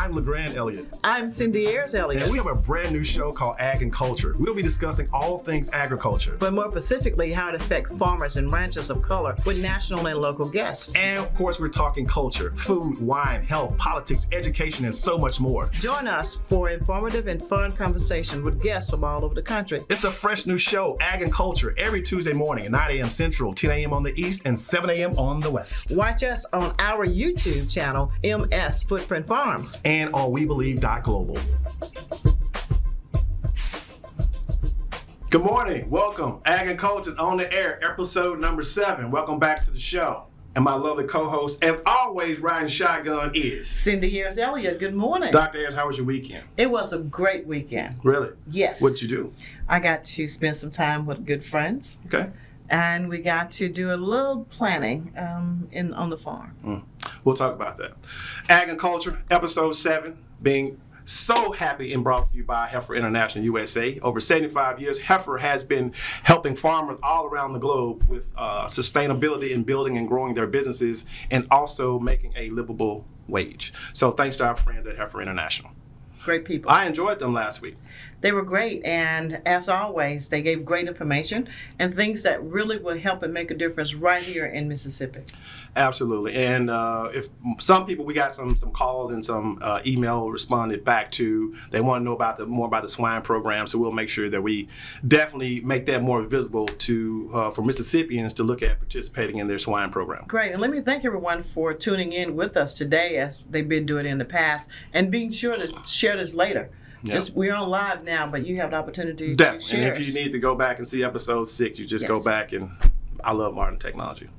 I'm AYERS-ELLIOTT. I'm Cindy AYERS-ELLIOTT. And we have a brand new show called Ag and Culture. We'll be discussing all things agriculture. But more specifically, how it affects farmers and ranchers of color with national and local guests. And of course, we're talking culture, food, wine, health, politics, education, and so much more. Join us for informative and fun conversation with guests from all over the country. It's a fresh new show, Ag and Culture, every Tuesday morning at 9 a.m. Central, 10 a.m. on the East, and 7 a.m. on the West. Watch us on our YouTube channel, MS Footprint Farms. And on WeBelieve.global. Good morning. Welcome. Ag and Culture is on the air, episode number 7. Welcome back to the show. And my lovely co-host, as always, riding shotgun is Cindy AYERS-ELLIOTT. Good morning. Dr. Ayers, how was your weekend? It was a great weekend. Really? Yes. What'd you do? I got to spend some time with good friends. Okay. And we got to do a little planning on the farm. We'll talk about that. Ag and Culture, episode 7, being so happy and brought to you by Heifer International USA. Over 75 years, Heifer has been helping farmers all around the globe with sustainability in building and growing their businesses and also making a livable wage. So thanks to our friends at Heifer International. Great people. I enjoyed them last week. They were great, and as always, they gave great information and things that really will help and make a difference right here in Mississippi. Absolutely, and if some people, we got some calls and some email responded back to, they want to know about more about the swine program, so we'll make sure that we definitely make that more visible to for Mississippians to look at participating in their swine program. Great, and let me thank everyone for tuning in with us today as they've been doing in the past, and being sure to share this later. Yeah. Just we're on live now, but you have the opportunity Definitely. to share. And if you need to go back and see episode 6, you just go back, and I love modern technology.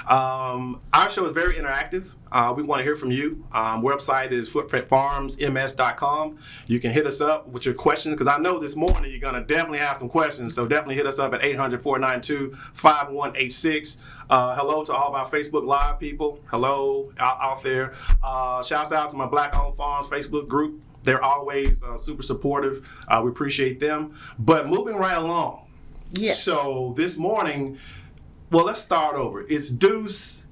Our show is very interactive. We want to hear from you. Website is footprintfarmsms.com. You can hit us up with your questions, because I know this morning you're going to definitely have some questions. So definitely hit us up at 800-492-5186. Hello to all of our Facebook Live people. Hello out there. Shouts out to my Black Owned Farms Facebook group. They're always super supportive. We appreciate them. But moving right along. Yes. So this morning, well, let's start over. It's Deuce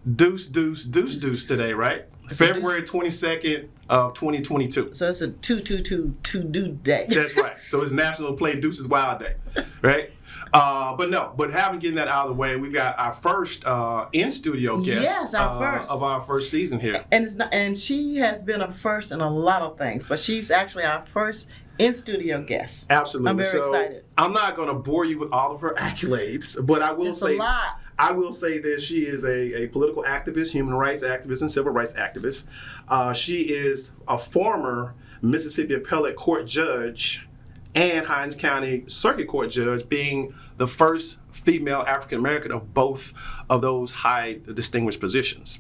today, right? February 22nd of 2022. So it's a 222 day. That's right. So it's National Play Deuce's Wild Day, right? But having getting that out of the way, we've got our first in-studio guest. Yes, our first of our first season here. And she has been a first in a lot of things, but she's actually our first in-studio guest. Absolutely. I'm very excited. I'm not going to bore you with all of her accolades, but I will say a lot. I will say that she is a political activist, human rights activist, and civil rights activist. She is a former Mississippi Appellate Court judge and Hinds County Circuit Court judge, being the first female African American of both of those high distinguished positions.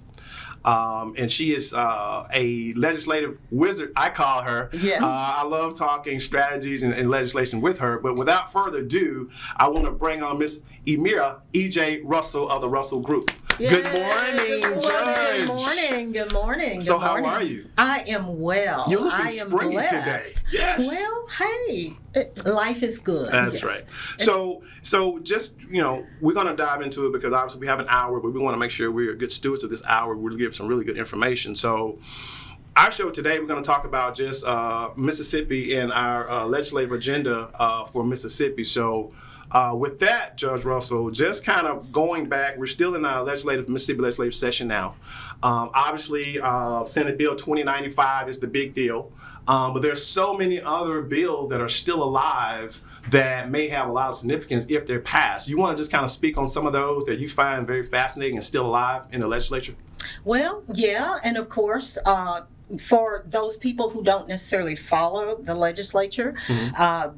And she is a legislative wizard, I call her. Yes. I love talking strategies and legislation with her. But without further ado, I want to bring on Miss Ermea E.J. Russell of the Russell Group. Yay, Good morning, Judge. Good morning. So how are you? I am well. You're looking I am springy blessed. today. Yes. Well, hey, life is good. That's yes. right. So just, we're going to dive into it because obviously we have an hour, but we want to make sure we're good stewards of this hour. We'll give some really good information. So our show today, we're going to talk about just Mississippi and our legislative agenda for Mississippi. So with that, Judge Russell, just kind of going back, we're still in our Mississippi legislative session now. Obviously, Senate Bill 2095 is the big deal. But there's so many other bills that are still alive that may have a lot of significance if they're passed. You want to just kind of speak on some of those that you find very fascinating and still alive in the legislature? Well, yeah, and of course, for those people who don't necessarily follow the legislature,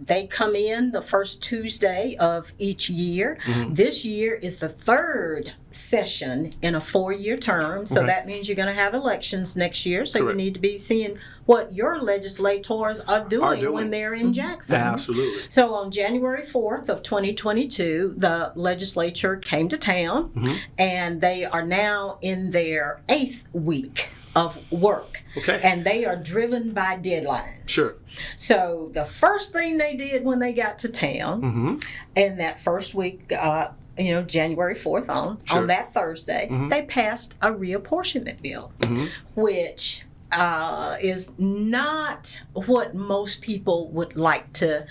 they come in the first Tuesday of each year. This year is the third session in a 4-year term, so that means you're going to have elections next year, so Correct. you need to be seeing what your legislators are doing when they're in Jackson. Absolutely. So on January 4th of 2022, the legislature came to town, and they are now in their 8th week of work. Okay. And they are driven by deadlines. Sure. So the first thing they did when they got to town, in that first week, January 4th on that Thursday, they passed a reapportionment bill, which is not what most people would like to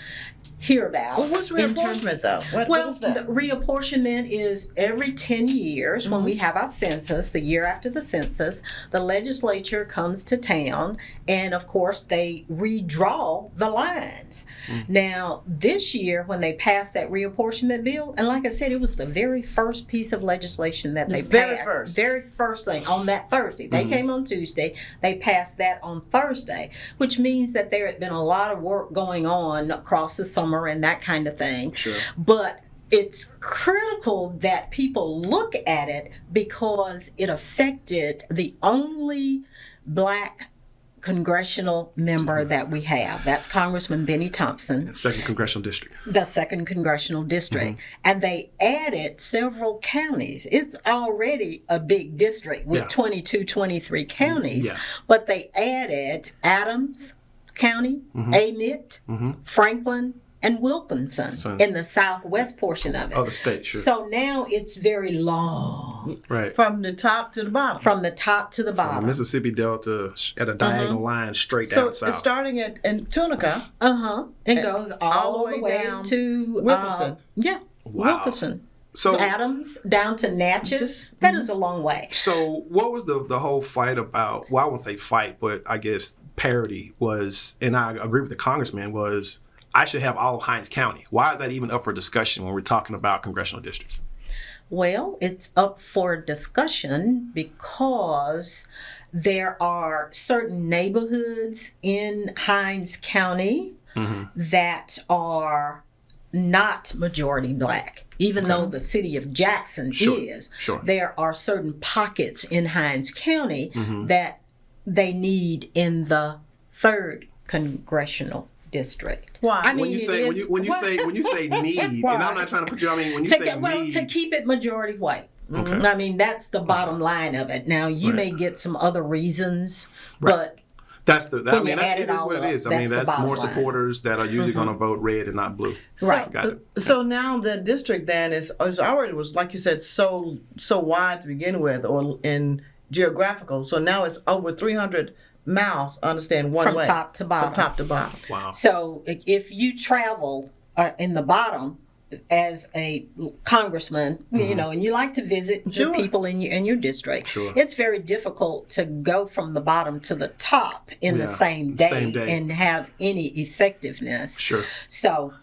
hear about. Well, what's reapportionment, though? What is that? The reapportionment is every 10 years when we have our census, the year after the census, the legislature comes to town and, of course, they redraw the lines. Now, this year, when they passed that reapportionment bill, and like I said, it was the very first piece of legislation that they passed. Very first thing on that Thursday. They came on Tuesday. They passed that on Thursday, which means that there had been a lot of work going on across the summer and that kind of thing. Sure. But it's critical that people look at it because it affected the only Black congressional member that we have. That's Congressman Benny Thompson. 2nd Congressional District. The 2nd Congressional District. And they added several counties. It's already a big district with 22, 23 counties. But they added Adams County, Amite, Franklin, and Wilkinson in the southwest portion of it. Oh, the state, sure. So now it's very long. Right. From the top to the bottom. From the top to the From bottom. the Mississippi Delta at a diagonal line straight down south. So it's starting in Tunica. It goes all the way down to Wilkinson. Wow. Wilkinson. So Adams down to Natchez. That is a long way. So what was the whole fight about? Well, I won't say fight, but I guess parity was, and I agree with the congressman, was I should have all of Hinds County. Why is that even up for discussion when we're talking about congressional districts? Well, it's up for discussion because there are certain neighborhoods in Hinds County that are not majority Black, even though the city of Jackson is. Sure. There are certain pockets in Hinds County that they need in the 3rd congressional district. Why? I mean, when you say need, and I'm not trying to put you. I mean, when you say need, to keep it majority white. I mean, that's the bottom line of it. Now, you may get some other reasons, but that's it is what up, it is. I mean, that's more supporters that are usually going to vote red and not blue. Right. Got it. So now the district then is already was, like you said, so wide to begin with, or in geographical. So now it's over 300 miles, understand, one way. From top to bottom. From top to bottom. Wow. So if you travel in the bottom as a congressman, you know, and you like to visit the people in your district, it's very difficult to go from the bottom to the top in the same day and have any effectiveness. Sure. So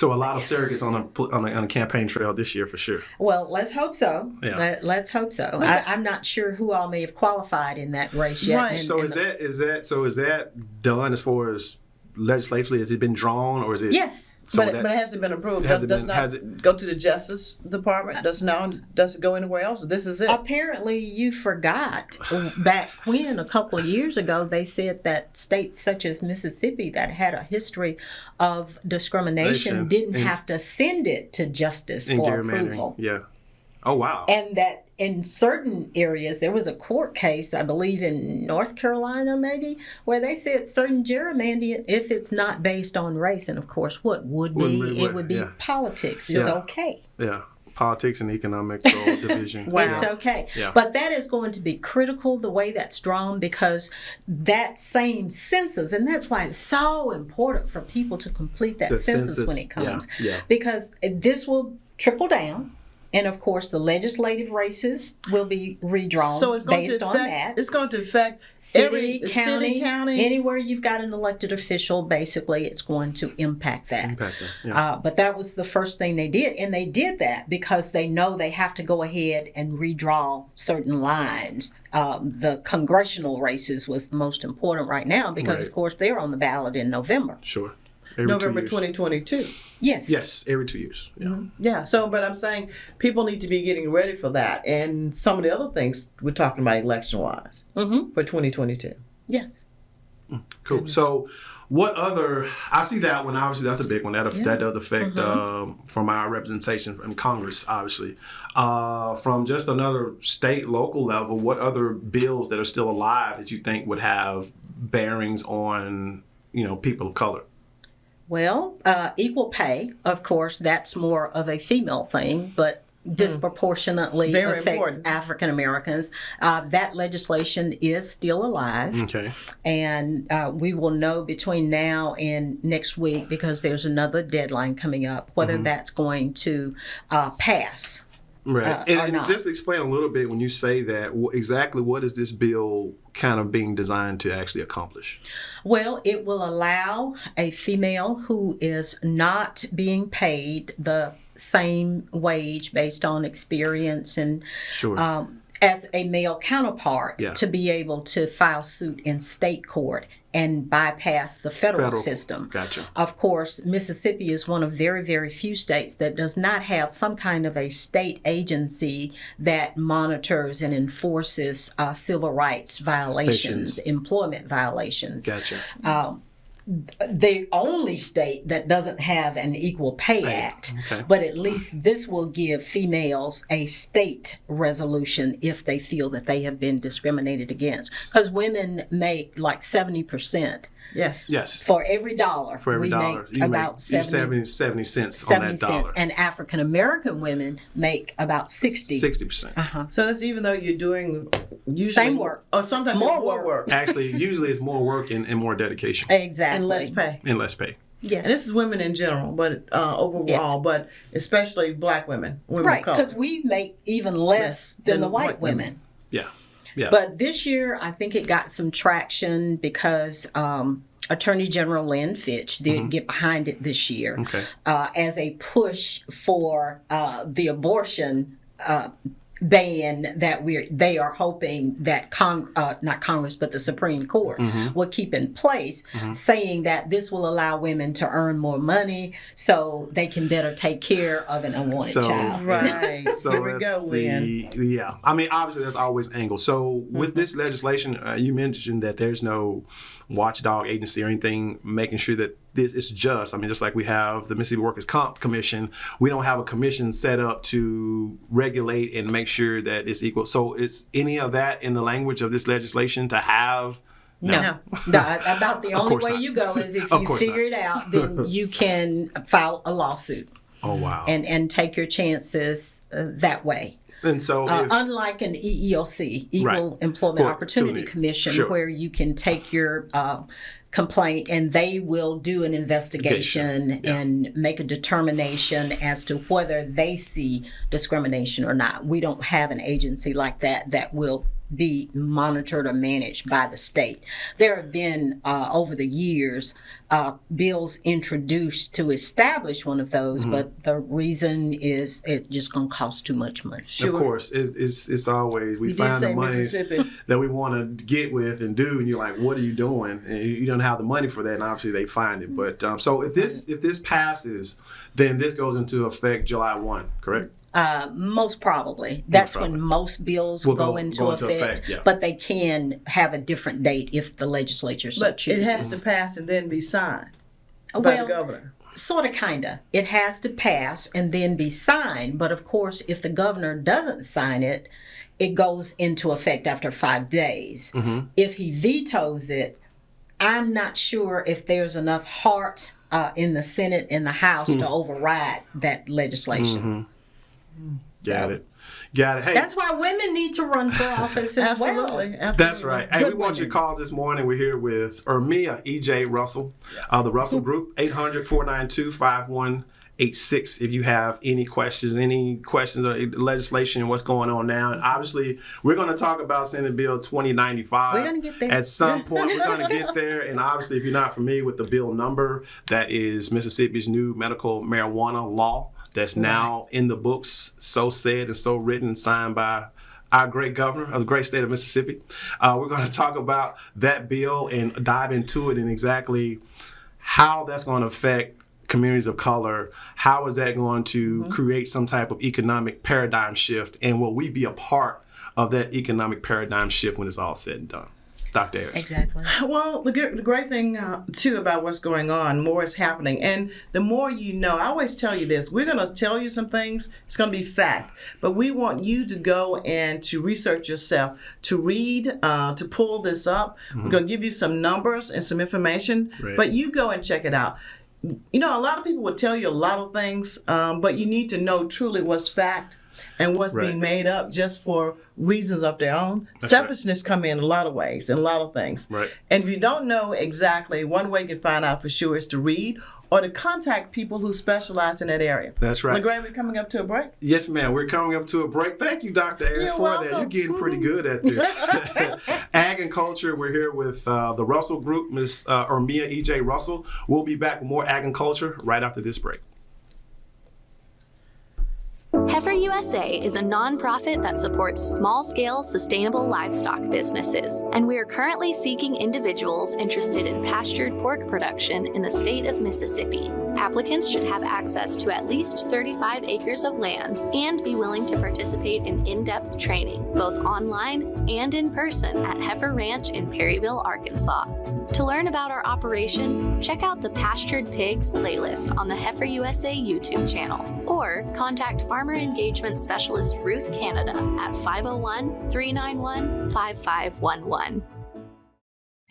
a lot of surrogates on a campaign trail this year for sure. Well, let's hope so. Yeah. Let's hope so. I'm not sure who all may have qualified in that race yet. Right. So is that done as far as legislatively? Has it been drawn, or is it? Yes. But it hasn't been approved. Does it go to the Justice Department? Does it go anywhere else? This is it. Apparently, you forgot back when, a couple of years ago, they said that states such as Mississippi that had a history of discrimination didn't have to send it to justice for approval. Yeah. Oh, wow. And that in certain areas, there was a court case, I believe in North Carolina maybe, where they said certain gerrymandering, if it's not based on race, and of course what would be, it would be politics, is okay. Yeah. Politics and economic division. Wow. It's okay. Yeah. But that is going to be critical, the way that's drawn, because that same census, and that's why it's so important for people to complete that census when it comes, because this will trickle down. And of course, the legislative races will be redrawn based on that. It's going to affect city, county, anywhere you've got an elected official. Basically, it's going to impact that. But that was the first thing they did, and they did that because they know they have to go ahead and redraw certain lines. The congressional races was the most important right now because, of course, they're on the ballot in November. Sure. November 2022. Yes, every 2 years. Yeah. So, but I'm saying people need to be getting ready for that, and some of the other things we're talking about election-wise for 2022. Yes. Cool. Goodness. So, what other? I see that one. Obviously, that's a big one. That does affect from our representation in Congress. Obviously, from just another state, local level, what other bills that are still alive that you think would have bearings on people of color? Well, equal pay, of course, that's more of a female thing, but disproportionately Very affects important. African Americans. That legislation is still alive. Okay. And we will know between now and next week, because there's another deadline coming up, whether that's going to pass. Right. or And not. just explain a little bit when you say that, exactly what is this bill kind of being designed to actually accomplish? Well, it will allow a female who is not being paid the same wage based on experience and Sure. as a male counterpart Yeah. to be able to file suit in state court and bypass the federal system. Gotcha. Of course, Mississippi is one of very, very few states that does not have some kind of a state agency that monitors and enforces civil rights violations, employment violations. Gotcha. The only state that doesn't have an Equal Pay Act, Okay. but at least this will give females a state resolution if they feel that they have been discriminated against. Because women make like 70%. Yes. Yes. For every dollar, For every we dollar, make about 70 70 cents on 70 that cents. dollar. And African American women make about 60. 60%. So that's even though you're doing usually Same work. or sometimes More more work Actually, usually it's more work and more dedication Exactly. and less pay. and less pay. Yes. And this is women in general, but overall, but especially black women, women right, of color. because we make even less than the white women. Yeah. Yeah. But this year, I think it got some traction because Attorney General Lynn Fitch did get behind it this year Okay. as a push for the abortion ban that they are hoping that not Congress but the Supreme Court will keep in place, saying that this will allow women to earn more money so they can better take care of an unwanted child. Right. So Here we that's go, Lynn. yeah. I mean, obviously, there's always angles. So with this legislation, you mentioned that there's no watchdog agency or anything making sure that this is just. I mean, just like we have the Mississippi Workers' Comp Commission, we don't have a commission set up to regulate and make sure that it's equal. So is any of that in the language of this legislation to have? No. About the only course way not. you go is if Of you course figure not. it out, then you can file a lawsuit Oh, wow. and take your chances that way. And so if, Unlike an EEOC, Equal Right. Employment Or Opportunity opportunity. Commission, Sure. where you can take your complaint and they will do an investigation Yeah. and make a determination as to whether they see discrimination or not. We don't have an agency like that will be monitored or managed by the state. There have been, over the years, bills introduced to establish one of those, but the reason is it's just going to cost too much money. of course, it's always we You did find say the money Mississippi. that we want to get with and do, and you're like, what are you doing? And you don't have the money for that, and obviously they find it. But so if this passes, then this goes into effect July 1, correct? Most probably. That's probably. when most bills Will go go into into effect. effect, yeah. But they can have a different date if the legislature so But it chooses. has to pass and then be signed by Well, the governor. sort of, kind of. It has to pass and then be signed. But of course, if the governor doesn't sign it, it goes into effect after 5 days. If he vetoes it, I'm not sure if there's enough heart in the Senate and the House to override that legislation. Got it. Hey, That's why women need to run for office as well. Absolutely. that's right. Hey, Good we want your women. calls this morning. We're here with Ermea E.J. Russell, the Russell Group, 800-492-5186. If you have any questions on legislation and what's going on now. And obviously, we're going to talk about Senate Bill 2095. We're gonna get there. At some point, we're going to get there. And obviously, if you're not familiar with the bill number, that is Mississippi's new medical marijuana law that's now in the books, so said and so written and signed by our great governor of the great state of Mississippi. We're going to talk about that bill and dive into it and exactly how that's going to affect communities of color. How is that going to create some type of economic paradigm shift? And will we be a part of that economic paradigm shift when it's all said and done? Dr. Ayers. Exactly. Well, the great thing, too, about what's going on, more is happening. And the more you know, I always tell you this, we're going to tell you some things, it's going to be fact. But we want you to go and to research yourself, to read, to pull this up. We're going to give you some numbers and some information, Right. but you go and check it out. You know, a lot of people will tell you a lot of things, but you need to know truly what's fact and what's Right. being made up just for reasons of their own. That's Selfishness come in a lot of ways, in a lot of things. Right. And if you don't know exactly, one way you can find out for sure is to read or to contact people who specialize in that area. That's right. LeGray, we're coming up to a break. Yes, ma'am. We're coming up to a break. Thank you, Dr. Ayers, You're for that. welcome. You're getting pretty good at this. Ag and Culture. We're here with the Russell Group, Ms. Ermea E.J. Russell. We'll be back with more Ag and Culture right after this break. Heifer USA is a nonprofit that supports small-scale, sustainable livestock businesses, and we are currently seeking individuals interested in pastured pork production in the state of Mississippi. Applicants should have access to at least 35 acres of land and be willing to participate in in-depth training, both online and in person at Heifer Ranch in Perryville, Arkansas. To learn about our operation, check out the Pastured Pigs playlist on the Heifer USA YouTube channel, or contact Farmer Engagement Specialist Ruth Canada at 501-391-5511.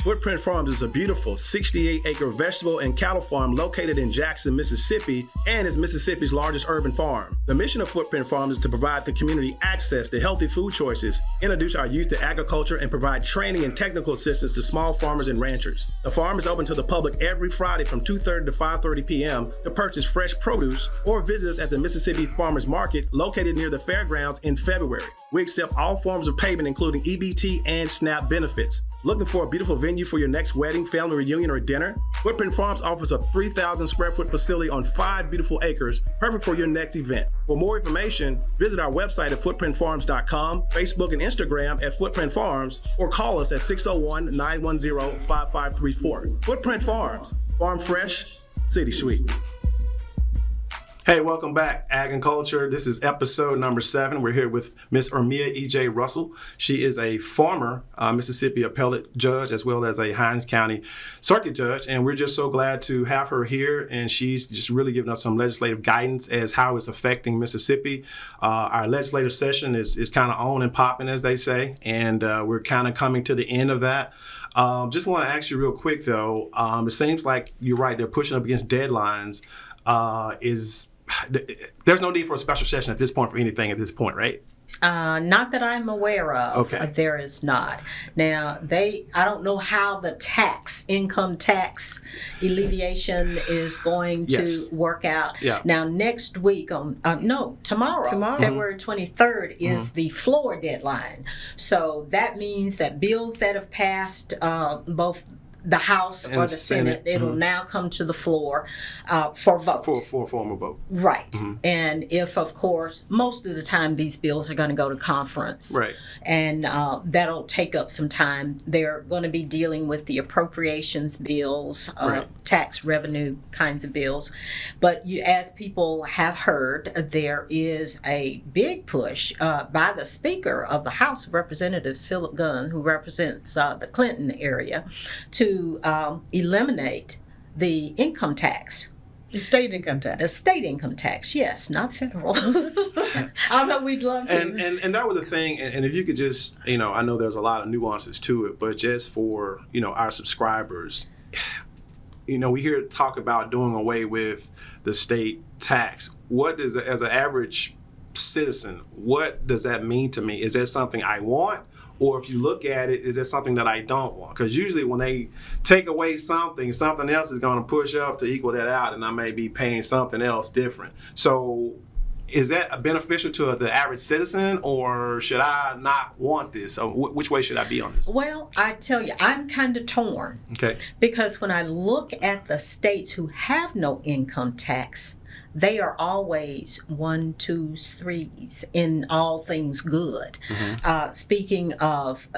Footprint Farms is a beautiful 68-acre vegetable and cattle farm located in Jackson, Mississippi, and is Mississippi's largest urban farm. The mission of Footprint Farms is to provide the community access to healthy food choices, introduce our youth to agriculture, and provide training and technical assistance to small farmers and ranchers. The farm is open to the public every Friday from 2:30 to 5:30 p.m. to purchase fresh produce or visit us at the Mississippi Farmers Market located near the fairgrounds in February. We accept all forms of payment, including EBT and SNAP benefits. Looking for a beautiful venue for your next wedding, family reunion, or dinner? Footprint Farms offers a 3,000 square foot facility on 5 beautiful acres, perfect for your next event. For more information, visit our website at footprintfarms.com, Facebook and Instagram at Footprint Farms, or call us at 601-910-5534. Footprint Farms, farm fresh, city sweet. Hey, welcome back, Ag and Culture. This is episode number 7. We're here with Ms. Ermea E.J. Russell. She is a former Mississippi appellate judge as well as a Hinds County circuit judge, and we're just so glad to have her here, and she's just really giving us some legislative guidance as how it's affecting Mississippi. Our legislative session is kind of on and popping, as they say, and we're kind of coming to the end of that. Just want to ask you real quick, though. It seems like you're right. They're pushing up against deadlines. There's no need for a special session at this point for anything at this point, right? Not that I'm aware of. Okay. There is not. Now, I don't know how the income tax alleviation is going to work out. Yeah. Now, next week, tomorrow, February 23rd is the floor deadline. So that means that bills that have passed both the House and or the Senate, it'll now come to the floor for vote. For a formal vote. Right. And if, of course, most of the time these bills are going to go to conference. Right. And that'll take up some time. They're going to be dealing with the appropriations bills, tax revenue kinds of bills. But as people have heard, there is a big push by the Speaker of the House of Representatives, Philip Gunn, who represents the Clinton area, to eliminate the income tax. The state income tax. The state income tax, yes, not federal. Although we'd love to. And that was the thing. And if you could just, I know there's a lot of nuances to it, but just for, our subscribers, we hear talk about doing away with the state tax. What does, as an average citizen, what does that mean to me? Is that something I want? Or if you look at it, is it something that I don't want? Because usually when they take away something else is going to push up to equal that out, and I may be paying something else different. So is that beneficial to the average citizen, or should I not want this? So which way should I be on this? Well, I tell you, I'm kind of torn. Okay. Because when I look at the states who have no income tax, they are always 1, 2, 3s in all things good. Speaking of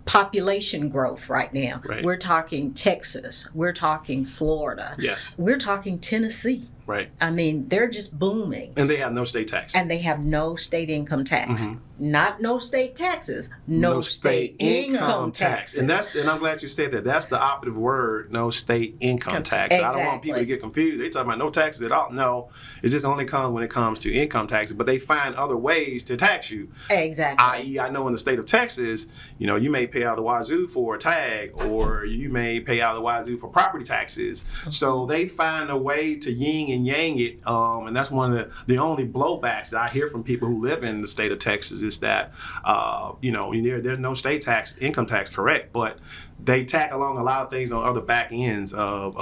population growth right now, we're talking Texas, we're talking Florida, we're talking Tennessee. Right. I mean, they're just booming. And they have no state tax. And they have no state income tax. Not no state taxes, no state income taxes. And I'm glad you said that. That's the operative word, no state income tax. Exactly. I don't want people to get confused. They talk about no taxes at all. No, it just only comes when it comes to income taxes. But they find other ways to tax you. Exactly. I.e., I know in the state of Texas, you may pay out of the wazoo for a tag, or you may pay out of the wazoo for property taxes. So they find a way to yin and yang it, and that's one of the only blowbacks that I hear from people who live in the state of Texas is that, there's no state income tax, correct, but they tack along a lot of things on other back ends of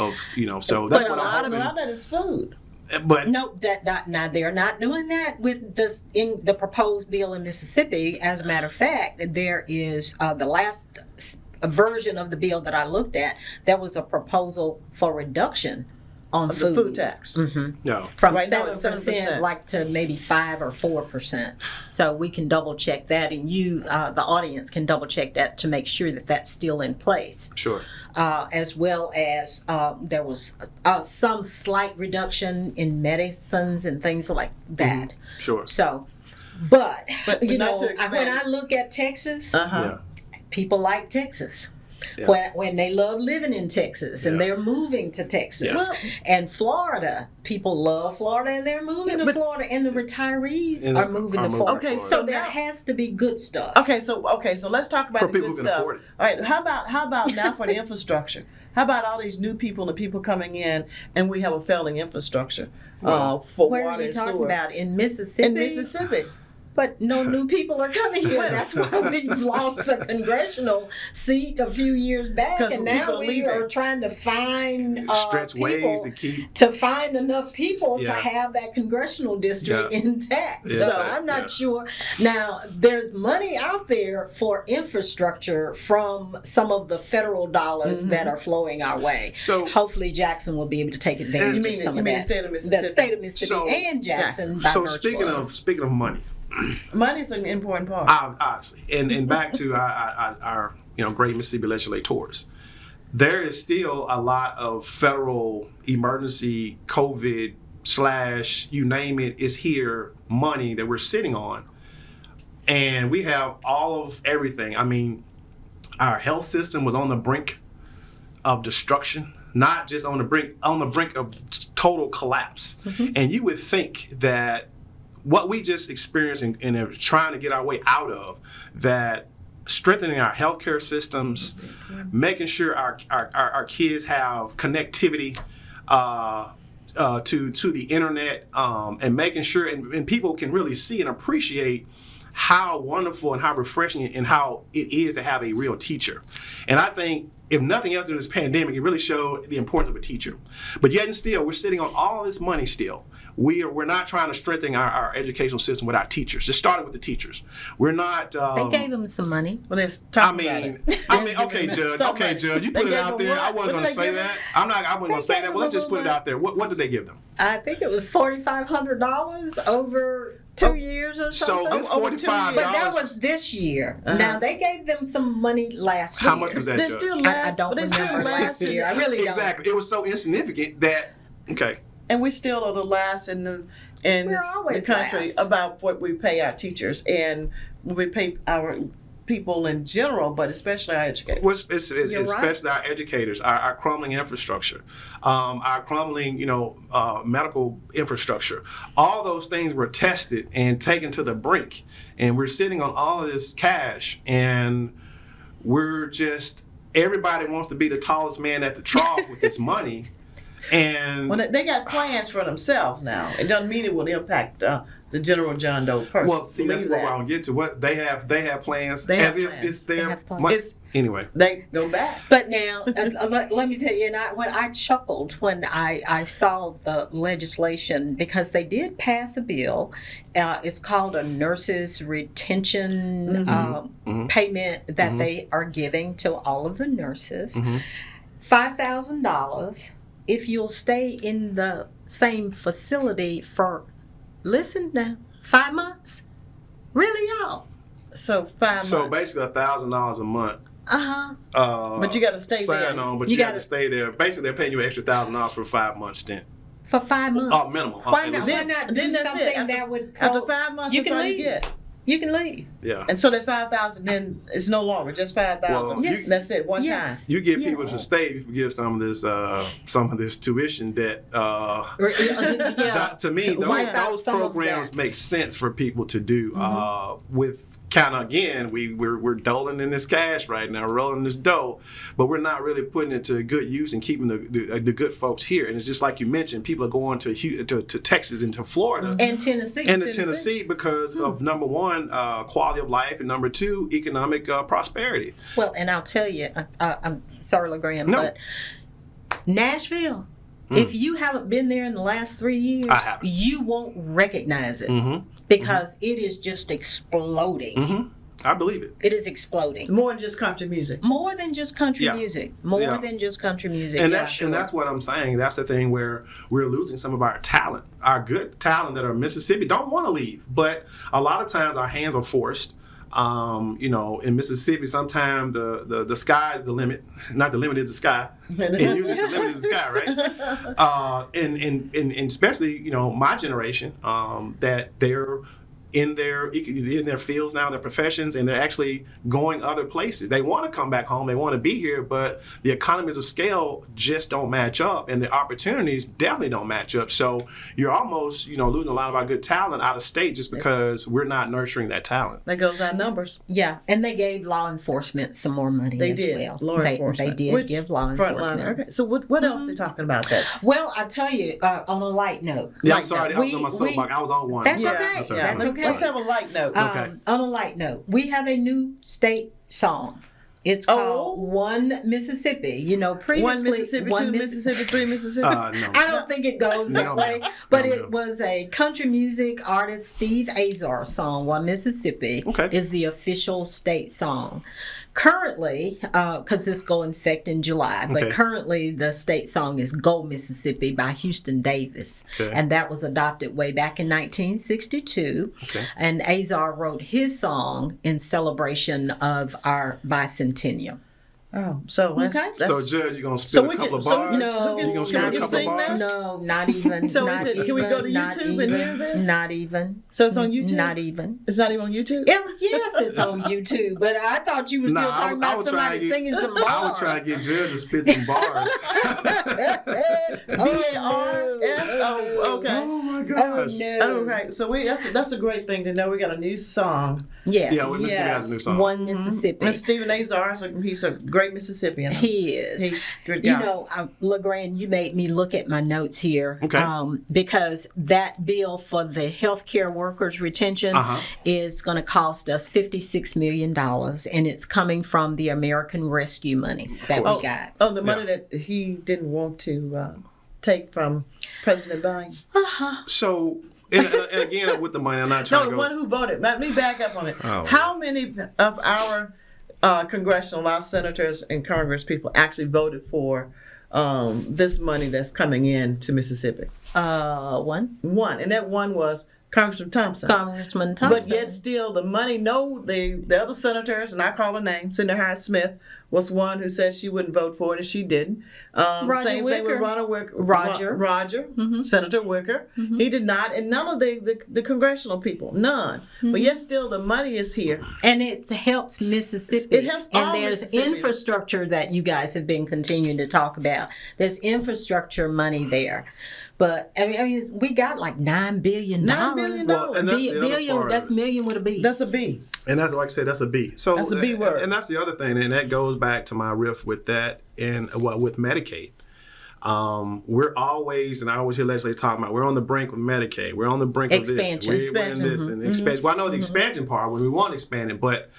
so that's But what a lot I'm of hoping. that is food. But No, now they're not doing that with this in the proposed bill in Mississippi. As a matter of fact, there is the last version of the bill that I looked at. There was a proposal for reduction on Of the food tax. no. from Right now it's 7%, 7%. like to maybe 5 or 4%. So we can double check that, and you, the audience, can double check that to make sure that that's still in place. Sure. As well as there was some slight reduction in medicines and things like that. Sure. So, but But you not know, to expand. when I look at Texas, Uh-huh. people like Texas. Yeah. When they love living in Texas and Yeah. they're moving to Texas. Yes. And Florida, people love Florida and they're moving to but- Florida, and the retirees And are moving to moving Florida. Okay, so so there now- has to be good stuff. Okay, so let's talk about For the people good who can stuff. afford it. All right, how about now for the infrastructure? How about all these new people and people coming in, and we have a failing infrastructure for Where water are you and talking sewer about? In Mississippi? in Mississippi. But no new people are coming here. That's why we've lost a congressional seat a few years back, 'Cause and people now are we leaving. are trying to find Stretch ways people to keep. to find enough people to Yeah. have that congressional district Yeah. intact. Yeah, So intact, I'm not yeah. sure. Now, there's money out there for infrastructure from some of the federal dollars that are flowing our way. So- hopefully Jackson will be able to take advantage You mean- of some you of mean that. the state of Mississippi? The state of Mississippi So- and Jackson. by So virtue speaking of money, Money is an important part. obviously, and back to our great Mississippi legislators, there is still a lot of federal emergency COVID / you name it is here money that we're sitting on, and we have all of everything. I mean, our health system was on the brink of destruction, not just on the brink of total collapse. And you would think that what we just experienced and are trying to get our way out of, that strengthening our healthcare systems, making sure our kids have connectivity to the internet, and making sure and people can really see and appreciate how wonderful and how refreshing and how it is to have a real teacher. And I think if nothing else during this pandemic, it really showed the importance of a teacher. But yet and still, we're sitting on all this money still. We're not trying to strengthen our educational system with our teachers. Just starting with the teachers. We're not. They gave them some money. Well, let's talk about it. Okay, Judge. So Okay, much. Judge. You They put it gave out them there. what? I wasn't What going did to they say give that. I wasn't going to say that. Well, let's just put it out there. What did they give them? I think it was $4,500 over 2 years or So something. this over 2 years. $45. But that was this year. Now they gave them some money last year. How much was that, They Judge? still I last. don't but they still remember last last year. I really don't. Exactly. It was so insignificant that. Okay. And we still are the last in the We're always country last. about what we pay our teachers and what we pay our people in general, but especially our educators. Especially our educators, our crumbling infrastructure, our crumbling, medical infrastructure. All those things were tested and taken to the brink, and we're sitting on all of this cash, and everybody wants to be the tallest man at the trough with this money. And Well, they got plans for themselves now. It doesn't mean it will impact the general John Doe person. well, see, that's Believe what that. I want to get to. What they have plans They as have if plans. it's their They have plans. money. It's- Anyway, They go back. But now, let me tell you, when I chuckled when I saw the legislation, because they did pass a bill. It's called a nurses retention payment that they are giving to all of the nurses. $5,000 if you'll stay in the same facility for, listen now, 5 months. Really, y'all? So 5 months. so basically $1,000 a month. But you gotta stay sign there. on, but You you got to gotta- stay there. Basically, they're paying you an extra $1,000 for a 5-month stint. For 5 months. Minimum. Why Okay, not? listen. Why not do Then that's it. something After- that would? After 5 months, you that's can all leave. you get. You can leave. Yeah. And so that 5,000 then is no longer just 5,000. Well, Yes. That's it, one Yes. You get Yes. people to stay if you forgive some of this tuition debt. Yeah. To me, Wipe out those some of programs that. make sense for people to do with kind of, again, we're doling in this cash right now, rolling this dough, but we're not really putting it to good use and keeping the good folks here. And it's just like you mentioned, people are going to Texas and to Florida and Tennessee, Tennessee because of number one, quality of life, and number two, economic prosperity. Well, and I'll tell you, I'm sorry, LeGrand, No. but Nashville. If you haven't been there in the last 3 years, I haven't. you won't recognize it Mm-hmm. because it is just exploding. Mm-hmm. I believe it. It is exploding. More than just country music. More than just country Yeah. music. More Yeah. than just country music. And for that's sure. and that's what I'm saying. That's the thing where we're losing some of our talent. Our good talent that are in Mississippi don't want to leave, but a lot of times our hands are forced. In Mississippi, sometimes the sky is the limit. Not the limit is the sky. And usually the limit is the sky, right? And especially, my generation, that they're in their fields now, their professions, and they're actually going other places. They want to come back home, they want to be here, but the economies of scale just don't match up, and the opportunities definitely don't match up. So you're almost, losing a lot of our good talent out of state just because we're not nurturing that talent. That goes on numbers. Yeah, and they gave law enforcement some more money They as did. well. Law enforcement. They did give law enforcement. Okay. So what else are they talking about that? Well, I tell you, on a light note. Yeah, I'm Like sorry, that. I was on my soapbox. I was on one. That's Yeah. okay. That's all That's right. okay. Let's have a light note. Okay. On a light note, we have a new state song. It's called One Mississippi. Previously One Mississippi, One two Mississippi, three Mississippi. No. I don't think it goes that No. way, but No. it was a country music artist, Steve Azar song. One Mississippi Okay. is the official state song. Currently, because this go in effect in July, but Okay. currently the state song is Go Mississippi by Houston Davis. Okay. And that was adopted way back in 1962. Okay. And Azar wrote his song in celebration of our bicentennial. Oh, so that's, Okay. that's So, Judge, you're going to So spit we a couple can- of so bars? No, You gonna spit not a couple of sing that? bars? No, not even. So not is it- can we go to not YouTube and even, hear this? Not even. So it's on YouTube? Not even. It's not even on YouTube? Yeah, yes, it's on YouTube. But I thought you were still Nah, talking I about would somebody try to singing some bars. I would try to get Judge to spit some bars. B-A-R-S-O. Okay. Oh my Oh gosh. no. Okay, so that's a great thing to know. We got a new song. Yes. Yeah, well, Mississippi has a new song. One Mississippi. And Stephen Azar, he's a great Mississippian. He is. He's a good guy. LeGrand, you made me look at my notes here. Okay. Because that bill for the healthcare workers retention is going to cost us $56 million, and it's coming from the American Rescue money that we got. Oh, the money that he didn't want to take from President Biden. So, and again, with the money, I'm not trying No, to the go. one who voted. Let me back up on it. Oh. How many of our our senators and Congress people actually voted for this money that's coming in to Mississippi? One. One, and that one was Congressman Thompson. Congressman Thompson. But yet still, the money, the other senators, and I call her name, Senator Hyde-Smith, was one who said she wouldn't vote for it, and she didn't. Same thing with Roger, Senator Wicker. He did not, and none of the congressional people, none. But yet still, the money is here. And it helps Mississippi. It helps all and there's Mississippi. Infrastructure that you guys have been continuing to talk about. There's infrastructure money there. But I mean, we got like $9 billion. $9 billion. Well, and that's the other billion. part. That's million with a B. That's a B. And that's like I said, that's a B. So That's a B word. And that's the other thing, and that goes back to my riff with that and with Medicaid. We're always, and I always hear legislators talking about, we're on the brink of Medicaid. We're on the brink of this. We're in this and expansion. Well, I know the expansion part when we want to expand it, but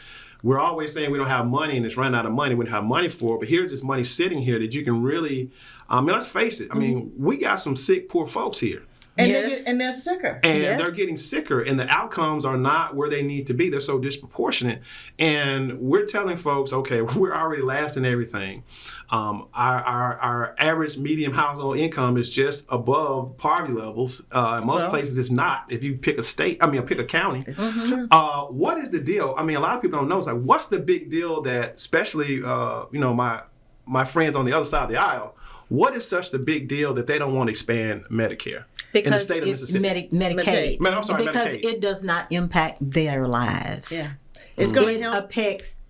we're always saying we don't have money and it's running out of money. We don't have money for it. But here's this money sitting here that you can really, let's face it. I mean, we got some sick, poor folks here. And, Yes. they're sicker. And Yes. they're getting sicker, and the outcomes are not where they need to be. They're so disproportionate. And we're telling folks, okay, we're already last in everything. Our average median household income is just above poverty levels. In most places, it's not. If you pick a state, pick a county. That's true. What is the deal? I mean, a lot of people don't know. It's like, what's the big deal that, especially, my friends on the other side of the aisle, what is such the big deal that they don't want to expand Medicare in the state of Mississippi? Medicaid. I'm sorry, because Medicaid. it does not impact their lives. Yeah. It's going to help.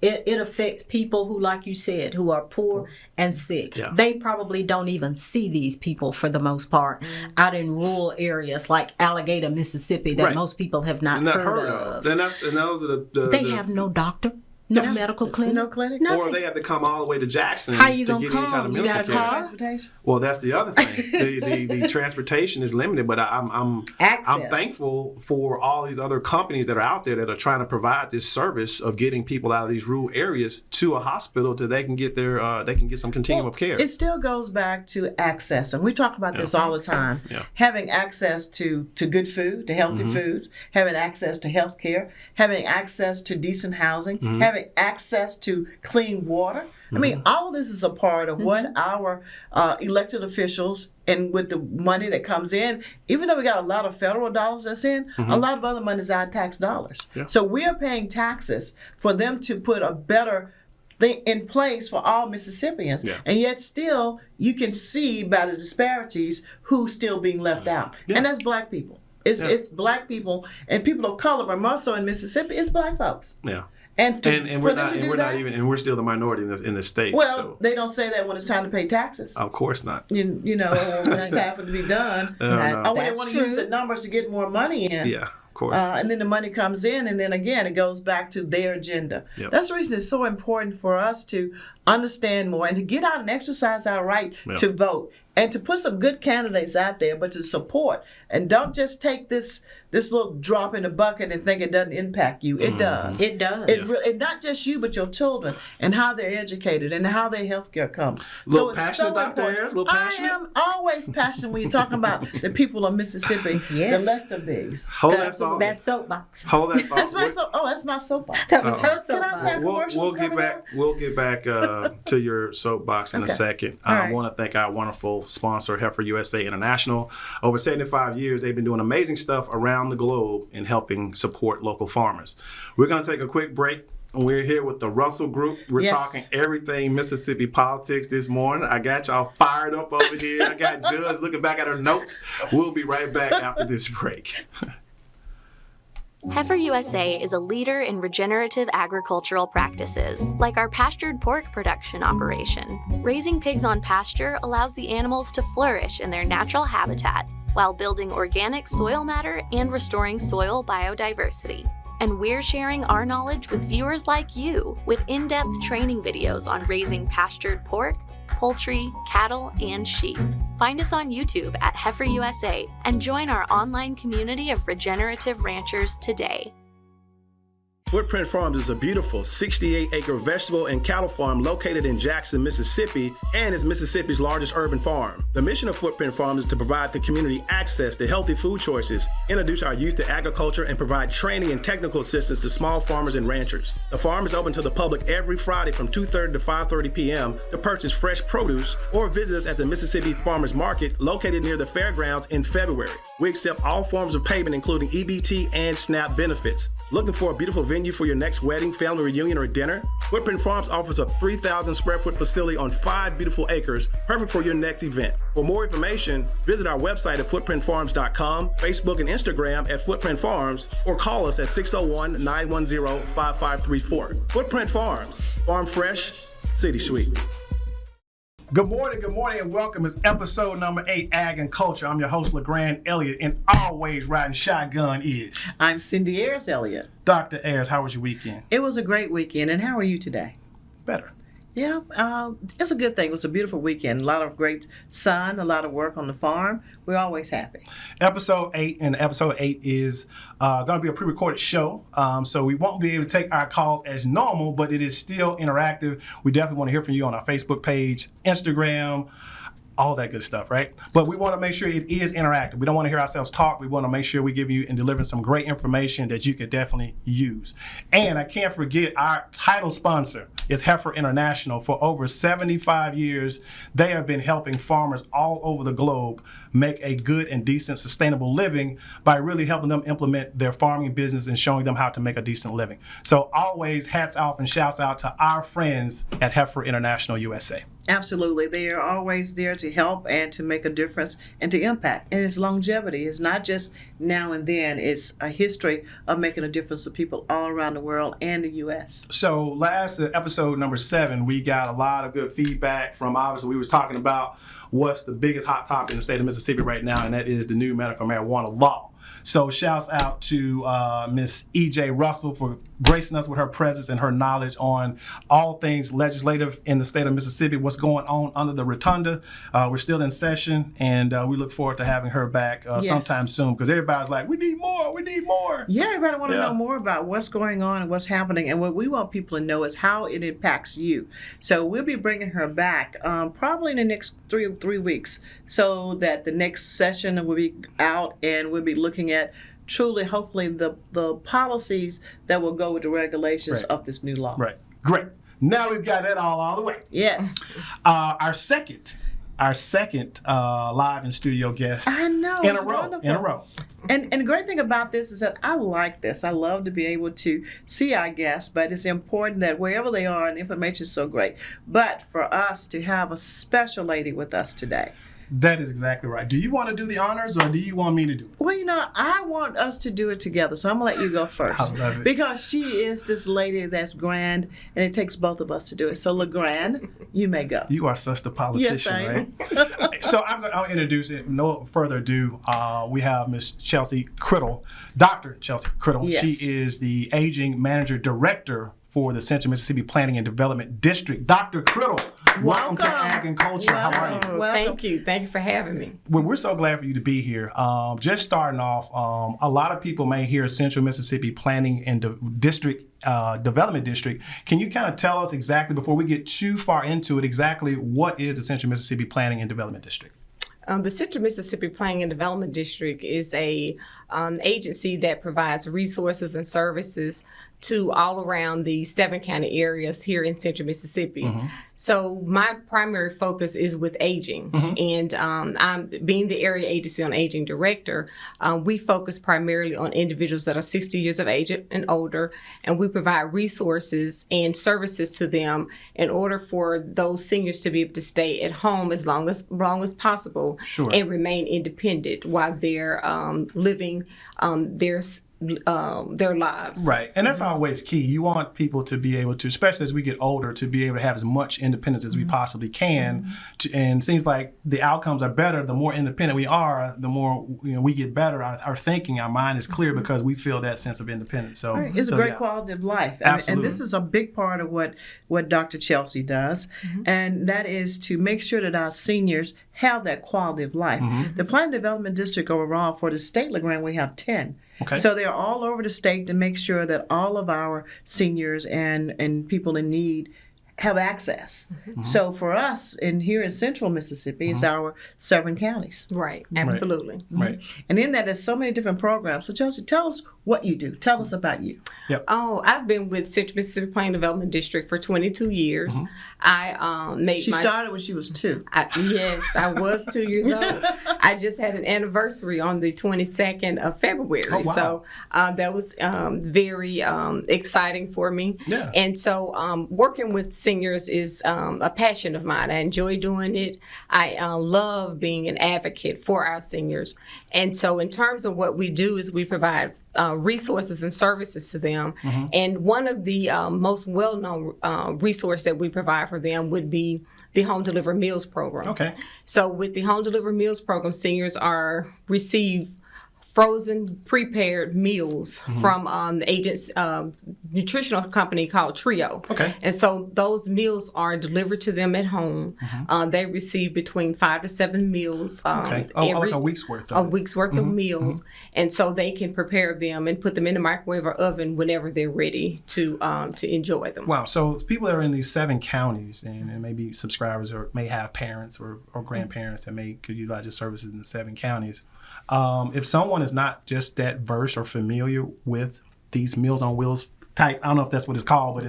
It affects people who, like you said, who are poor and sick. Yeah. They probably don't even see these people for the most part out in rural areas like Alligator, Mississippi, that most people have not heard of. And those are they have no doctor. No medical clinic. No clinic. Nothing. Or they have to come all the way to Jackson How you to gonna get any kind come? of You medical got a care. car? Transportation. Well, that's the other thing. the transportation is limited, but I'm thankful for all these other companies that are out there that are trying to provide this service of getting people out of these rural areas to a hospital so they can get some continuum of care. It still goes back to access, and we talk about this all the time. Yeah. Having access to good food, to healthy foods, having access to health care, having access to decent housing, having access to clean water. I mean, all of this is a part of what our elected officials, and with the money that comes in, even though we got a lot of federal dollars that's in, a lot of other money is our tax dollars. Yeah. So we are paying taxes for them to put a better thing in place for all Mississippians. Yeah. And yet still, you can see by the disparities who's still being left out. Yeah. And that's Black people. It's Black people and people of color, but more so in Mississippi, it's Black folks. Yeah. And we're still the minority in the state. Well, so. They don't say that when it's time to pay taxes. Of course not. You know, when it's time for it to be done. Or when they want to use the numbers to get more money in. Yeah, of course. And then the money comes in, and then again, it goes back to their agenda. Yep. That's the reason it's so important for us to understand more and to get out and exercise our right to vote. And to put some good candidates out there, but to support. And don't just take this little drop in the bucket and think it doesn't impact you. It does. It does. And not just you, but your children and how they're educated and how their health care comes. Little passionate, Dr. Ayers? Little passionate? I am always passionate when you're talking about the people of Mississippi, the rest of these. Hold that thought. That soapbox. Hold that thought. That's my soapbox. That was her soapbox. We'll get back to your soapbox in a second. I want to thank our wonderful sponsor, Heifer USA International. Over 75 years, they've been doing amazing stuff around the globe in helping support local farmers. We're going to take a quick break. We're here with the Russell Group. We're talking everything Mississippi politics this morning. I got y'all fired up over here. I got Judge looking back at her notes. We'll be right back after this break. Heifer USA is a leader in regenerative agricultural practices, like our pastured pork production operation. Raising pigs on pasture allows the animals to flourish in their natural habitat while building organic soil matter and restoring soil biodiversity. And we're sharing our knowledge with viewers like you with in-depth training videos on raising pastured pork, poultry, cattle, and sheep. Find us on YouTube at Heifer USA and join our online community of regenerative ranchers today. Footprint Farms is a beautiful 68-acre vegetable and cattle farm located in Jackson, Mississippi, and is Mississippi's largest urban farm. The mission of Footprint Farms is to provide the community access to healthy food choices, introduce our youth to agriculture, and provide training and technical assistance to small farmers and ranchers. The farm is open to the public every Friday from 2:30 to 5:30 p.m. to purchase fresh produce or visit us at the Mississippi Farmers Market located near the fairgrounds in February. We accept all forms of payment, including EBT and SNAP benefits. Looking for a beautiful venue for your next wedding, family reunion, or dinner? Footprint Farms offers a 3,000 square foot facility on 5 beautiful acres, perfect for your next event. For more information, visit our website at footprintfarms.com, Facebook and Instagram at Footprint Farms, or call us at 601-910-5534. Footprint Farms, farm fresh, city sweet. Good morning, and welcome. It's episode number 8, Ag and Culture. I'm your host, AYERS-ELLIOTT, and always riding shotgun is... I'm Cindy Ayers-ELLIOTT. Dr. Ayers, how was your weekend? It was a great weekend, and how are you today? Better. Yeah, it's a good thing. It was a beautiful weekend. A lot of great sun, a lot of work on the farm. We're always happy. Episode 8 is going to be a pre-recorded show, so we won't be able to take our calls as normal, but it is still interactive. We definitely want to hear from you on our Facebook page, Instagram, all that good stuff, right? But we want to make sure it is interactive. We don't want to hear ourselves talk. We want to make sure we give you and deliver some great information that you could definitely use. And I can't forget our title sponsor is Heifer International. For over 75 years, they have been helping farmers all over the globe make a good and decent sustainable living by really helping them implement their farming business and showing them how to make a decent living. So always hats off and shouts out to our friends at Heifer International USA. Absolutely. They are always there to help and to make a difference and to impact. And it's longevity. It's not just now and then. It's a history of making a difference to people all around the world and the U.S. So last episode number 7, we got a lot of good feedback from, obviously we was talking about what's the biggest hot topic in the state of Mississippi right now, and that is the new medical marijuana law. So shouts out to Miss E.J. Russell for gracing us with her presence and her knowledge on all things legislative in the state of Mississippi, what's going on under the rotunda. We're still in session, and we look forward to having her back sometime soon, because everybody's like, we need more, we need more. Yeah, everybody want to know more about what's going on and what's happening. And what we want people to know is how it impacts you. So we'll be bringing her back probably in the next three weeks, so that the next session will be out and we'll be looking at truly, hopefully, the policies that will go with the regulations of this new law. Right. Great. Now we've got that all out of the way. Yes. Our second live in studio guest. I know. In a row. And the great thing about this is that I like this. I love to be able to see our guests, but it's important that wherever they are, and the information is so great, but for us to have a special lady with us today. That is exactly right. Do you want to do the honors, or do you want me to do it? Well, I want us to do it together, so I'm going to let you go first. I love it. Because she is this lady that's grand, and it takes both of us to do it. So, LeGrand, you may go. You are such the politician, yes, I am. right? So I'll introduce it. No further ado, we have Miss Chelsea Crittle, Dr. Chelsea Crittle. Yes. She is the Aging Manager Director for the Central Mississippi Planning and Development District. Dr. Crittle, welcome to Ag and Culture. How are you? Thank you. Thank you for having me. Well, we're so glad for you to be here. Just starting off, a lot of people may hear Central Mississippi Planning and Development District. Can you kind of tell us exactly, before we get too far into it, exactly what is the Central Mississippi Planning and Development District? The Central Mississippi Planning and Development District is a agency that provides resources and services to all around the 7 county areas here in Central Mississippi. Mm-hmm. So my primary focus is with aging, and I'm being the Area Agency on Aging Director. We focus primarily on individuals that are 60 years of age and older, and we provide resources and services to them in order for those seniors to be able to stay at home as long as possible, sure, and remain independent while they're living their lives. Right. And that's always key. You want people to be able to, especially as we get older, to be able to have as much independence as we possibly can. And it seems like the outcomes are better. The more independent we are, the more we get better. Our thinking, our mind is clear because we feel that sense of independence. So right. It's a great quality of life. Absolutely. And this is a big part of what Dr. Chelsea does. And that is to make sure that our seniors have that quality of life. The Planning Development District overall for the state, LeGrand, we have 10. Okay. So they're all over the state to make sure that all of our seniors and people in need have access. So for us, here in Central Mississippi, it's our 7 counties. Right, absolutely. Right. And in that, there's so many different programs. So Chelsea, tell us what you do. Tell us about you. Yep. Oh, I've been with Central Mississippi Planning Development District for 22 years. She started when she was 2. Yes, I was 2 years old. I just had an anniversary on the 22nd of February. Oh, wow. So that was very exciting for me. Yeah. And so working with seniors is a passion of mine. I enjoy doing it. I love being an advocate for our seniors. And so in terms of what we do is we provide resources and services to them. And one of the most well-known resource that we provide for them would be the Home Delivered Meals Program. Okay. So with the Home Delivered Meals Program, seniors receive frozen prepared meals from the agent's nutritional company called Trio. Okay. And so those meals are delivered to them at home. They receive between 5 to 7 meals. Okay. Like a week's worth of a week's worth of meals. And so they can prepare them and put them in the microwave or oven whenever they're ready to enjoy them. Wow. So people that are in these 7 counties and maybe subscribers or may have parents or grandparents that could utilize your services in the 7 counties. If someone is not just that versed or familiar with these Meals on Wheels type, I don't know if that's what it's called, but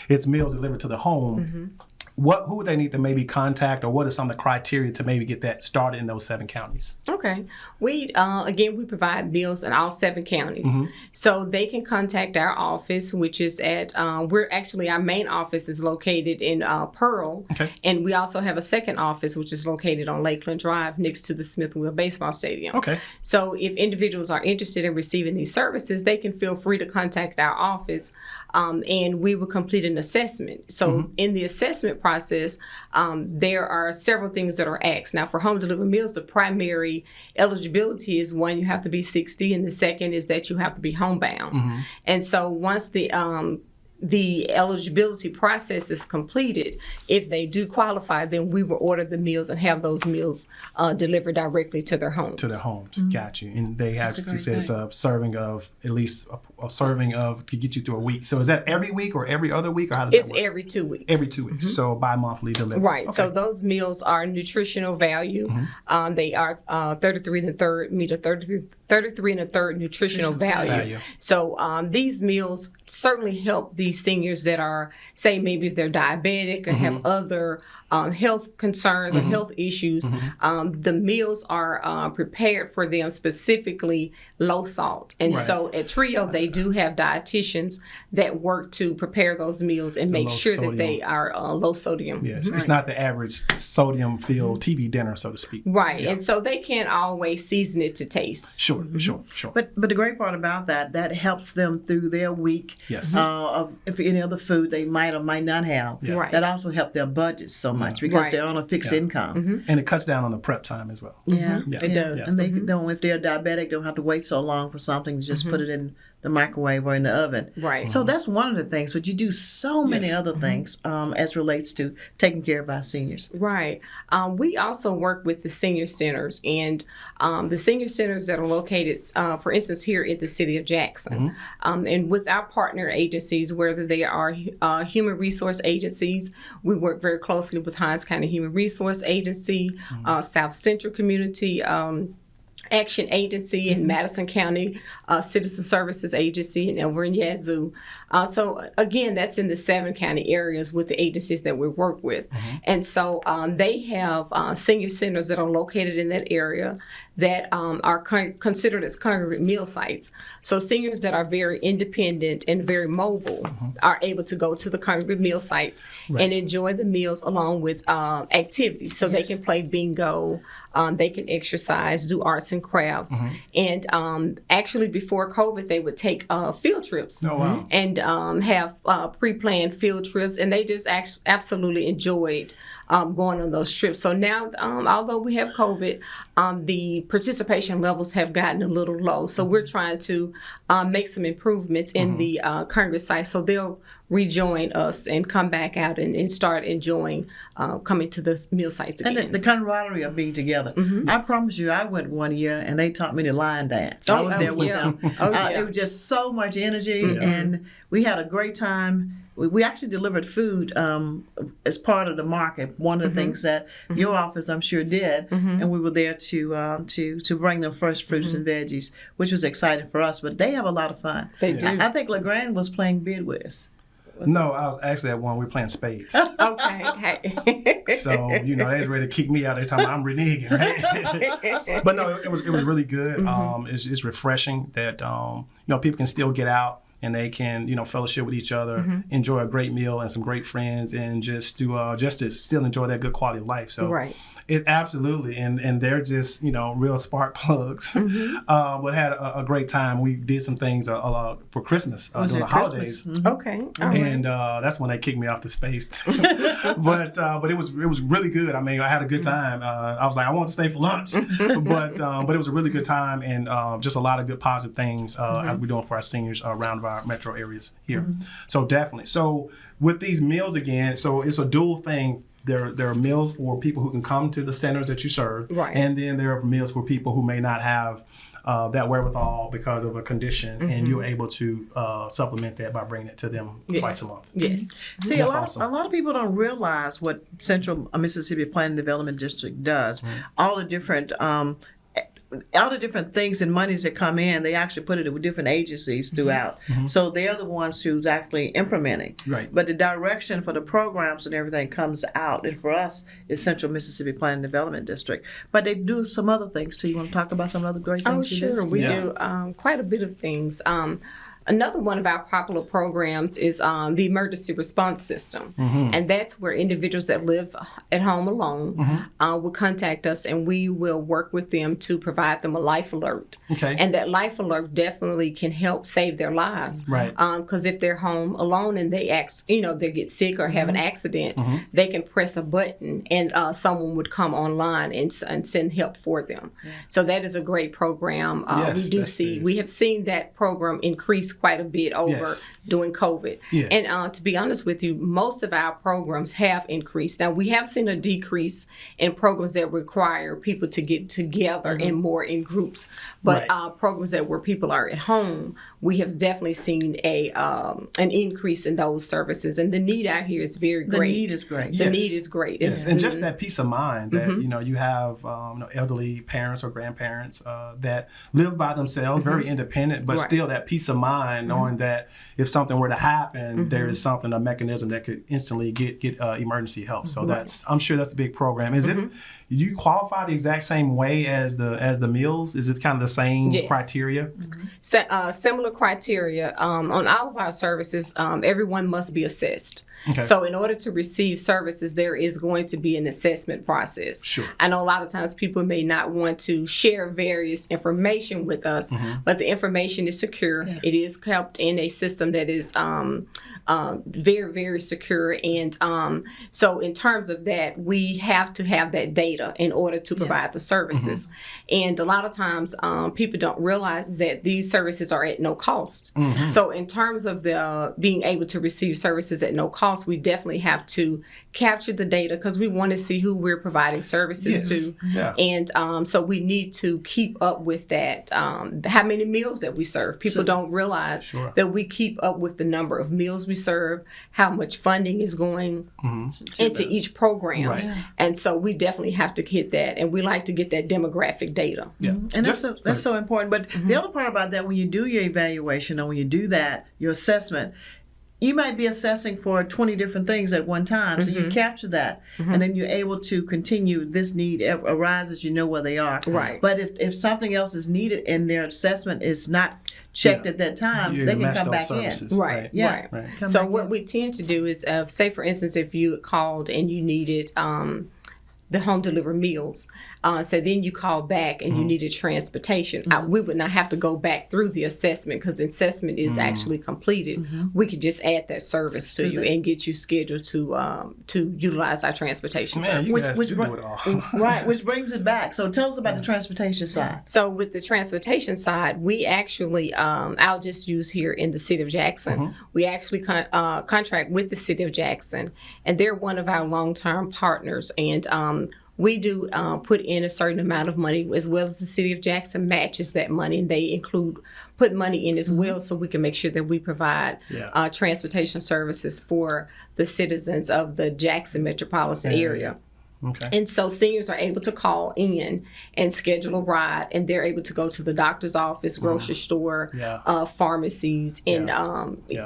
it's meals delivered to the home. who would they need to maybe contact, or what are some of the criteria to maybe get that started in those 7 counties? Okay. We provide meals in all 7 counties. So they can contact our office, which is at, our main office is located in Pearl. Okay. And we also have a second office, which is located on Lakeland Drive next to the Smith Wheel Baseball Stadium. Okay. So if individuals are interested in receiving these services, they can feel free to contact our office, and we will complete an assessment. So in the assessment process, there are several things that are asked. Now, for home delivered meals, the primary eligibility is, one, you have to be 60, and the second is that you have to be homebound. And so once the eligibility process is completed, if they do qualify, then we will order the meals and have those meals delivered directly to their homes. Got you. And they have to say it's a serving of, at least a serving of, to get you through a week. So is that every week or every other week, or how does that work? It's every 2 weeks. Every 2 weeks. So bi-monthly delivery. Right. Okay. So those meals are nutritional value. They are 33 and a third meet a 33 and a third nutritional value. So these meals certainly help these seniors that are, say, maybe if they're diabetic or have other health concerns or health issues. The meals are prepared for them specifically low salt. And so at Trio, they do have dietitians that work to prepare those meals and make sure that they are low sodium. Yes, it's not the average sodium-filled TV dinner, so to speak. Right, and so they can't always season it to taste. Sure. But the great part about that helps them through their week. Yes. Of if any other food they might or might not have. Yeah. Right. That also helps their budgets so much because they're on a fixed income. And it cuts down on the prep time as well. Yeah, It does. And they don't, if they're diabetic, they don't have to wait so long for something. Just put it in the microwave or in the oven. Right. So that's one of the things. But you do so many other things as relates to taking care of our seniors. Right. We also work with the senior centers, and the senior centers that are located, for instance, here in the city of Jackson. And with our partner agencies, whether they are human resource agencies, we work very closely with Hinds County Human Resource Agency, South Central Community Action Agency in Madison County, Citizen Services Agency, and over in Yazoo. So again, that's in the 7 county areas with the agencies that we work with. And so they have senior centers that are located in that area that are considered as congregate meal sites. So seniors that are very independent and very mobile are able to go to the congregate meal sites and enjoy the meals along with activities. So they can play bingo, they can exercise, do arts and crafts. And actually before COVID, they would take field trips and have pre-planned field trips, and they just absolutely enjoyed going on those trips. So now, although we have COVID, the participation levels have gotten a little low. So we're trying to make some improvements in the congregate site, so they'll rejoin us and come back out and start enjoying coming to the meal sites again. And the camaraderie of being together. I promise you, I went one year and they taught me to line dance. I was there with them. It was just so much energy, and we had a great time. We actually delivered food as part of the market. One of the things that your office, I'm sure, did, and we were there to bring them fresh fruits and veggies, which was exciting for us. But they have a lot of fun. They do. I think LeGrand was playing bid with us. No, I was actually at one. We were playing spades. Okay. Hey. So, they was ready to kick me out. They talking about I'm reneging, right? But no, it was really good. It's refreshing that people can still get out and they can fellowship with each other, enjoy a great meal and some great friends, and just to still enjoy that good quality of life. So it absolutely, and they're just real spark plugs. But had a great time. We did some things for Christmas during the holidays. Okay. And that's when they kicked me off the space. but it was really good. I mean, I had a good time. I was like, I want to stay for lunch, but it was a really good time, and just a lot of good positive things as we're doing for our seniors around our metro areas here. So definitely. So with these meals again, so it's a dual thing. There are meals for people who can come to the centers that you serve, and then there are meals for people who may not have that wherewithal because of a condition, and you're able to supplement that by bringing it to them twice a month. Yes. See, a lot of people don't realize what Central Mississippi Planning Development District does. All the different all the different things and monies that come in, they actually put it with different agencies throughout. So they're the ones who's actually implementing. Right. But the direction for the programs and everything comes out. And for us, it's Central Mississippi Planning and Development District. But they do some other things too. You want to talk about some other great things you do? Sure. We Yeah. do quite a bit of things. Another one of our popular programs is the emergency response system. And that's where individuals that live at home alone will contact us, and we will work with them to provide them a life alert. Okay. And that life alert definitely can help save their lives. Right. Because if they're home alone and they they get sick or have an accident, they can press a button and someone would come online and send help for them. So that is a great program. Yes, We have seen that program increase quite a bit over during COVID. Yes. And to be honest with you, most of our programs have increased. Now, we have seen a decrease in programs that require people to get together and more in groups. But programs where people are at home, we have definitely seen an increase in those services. And the need out here is very great. The need is great. The need is great. Yes. And just that peace of mind that, you have elderly parents or grandparents that live by themselves, very independent, but still that peace of mind knowing that if something were to happen, there is a mechanism that could instantly get emergency help. So I'm sure that's a big program. Is it, do you qualify the exact same way as the meals? Is it kind of the same criteria? So, similar criteria. On all of our services, everyone must be assessed. Okay. So in order to receive services, there is going to be an assessment process. Sure. I know a lot of times people may not want to share various information with us, but the information is secure. Yeah. It is kept in a system that is very, very secure. And so in terms of that, we have to have that data in order to provide the services. And a lot of times people don't realize that these services are at no cost. So in terms of the being able to receive services at no cost, we definitely have to capture the data because we want to see who we're providing services to. Yeah. And so we need to keep up with that, how many meals that we serve. People don't realize that we keep up with the number of meals we serve, how much funding is going into each program. Right. And so we definitely have to get that. And we like to get that demographic data. Yeah. And that's so important. But the other part about that, when you do your evaluation or when you do that, your assessment, you might be assessing for 20 different things at one time. So you capture that, and then you're able to continue. This need arises, you know where they are. Right. But if something else is needed and their assessment is not checked at that time, they can come back in. Right. Yeah. Right. So what we tend to do is, say for instance, if you called and you needed the home delivered meals. So then you call back and you needed transportation. We would not have to go back through the assessment because the assessment is actually completed. We could just add that service to you and get you scheduled to utilize our transportation service. Which brings it back. So tell us about the transportation side. So with the transportation side, we actually, I'll just use here in the city of Jackson, we actually contract with the city of Jackson, and they're one of our long-term partners. And we do put in a certain amount of money, as well as the city of Jackson matches that money, and they put money in as well, so we can make sure that we provide transportation services for the citizens of the Jackson metropolitan area. Okay. And so seniors are able to call in and schedule a ride, and they're able to go to the doctor's office, grocery store, pharmacies, and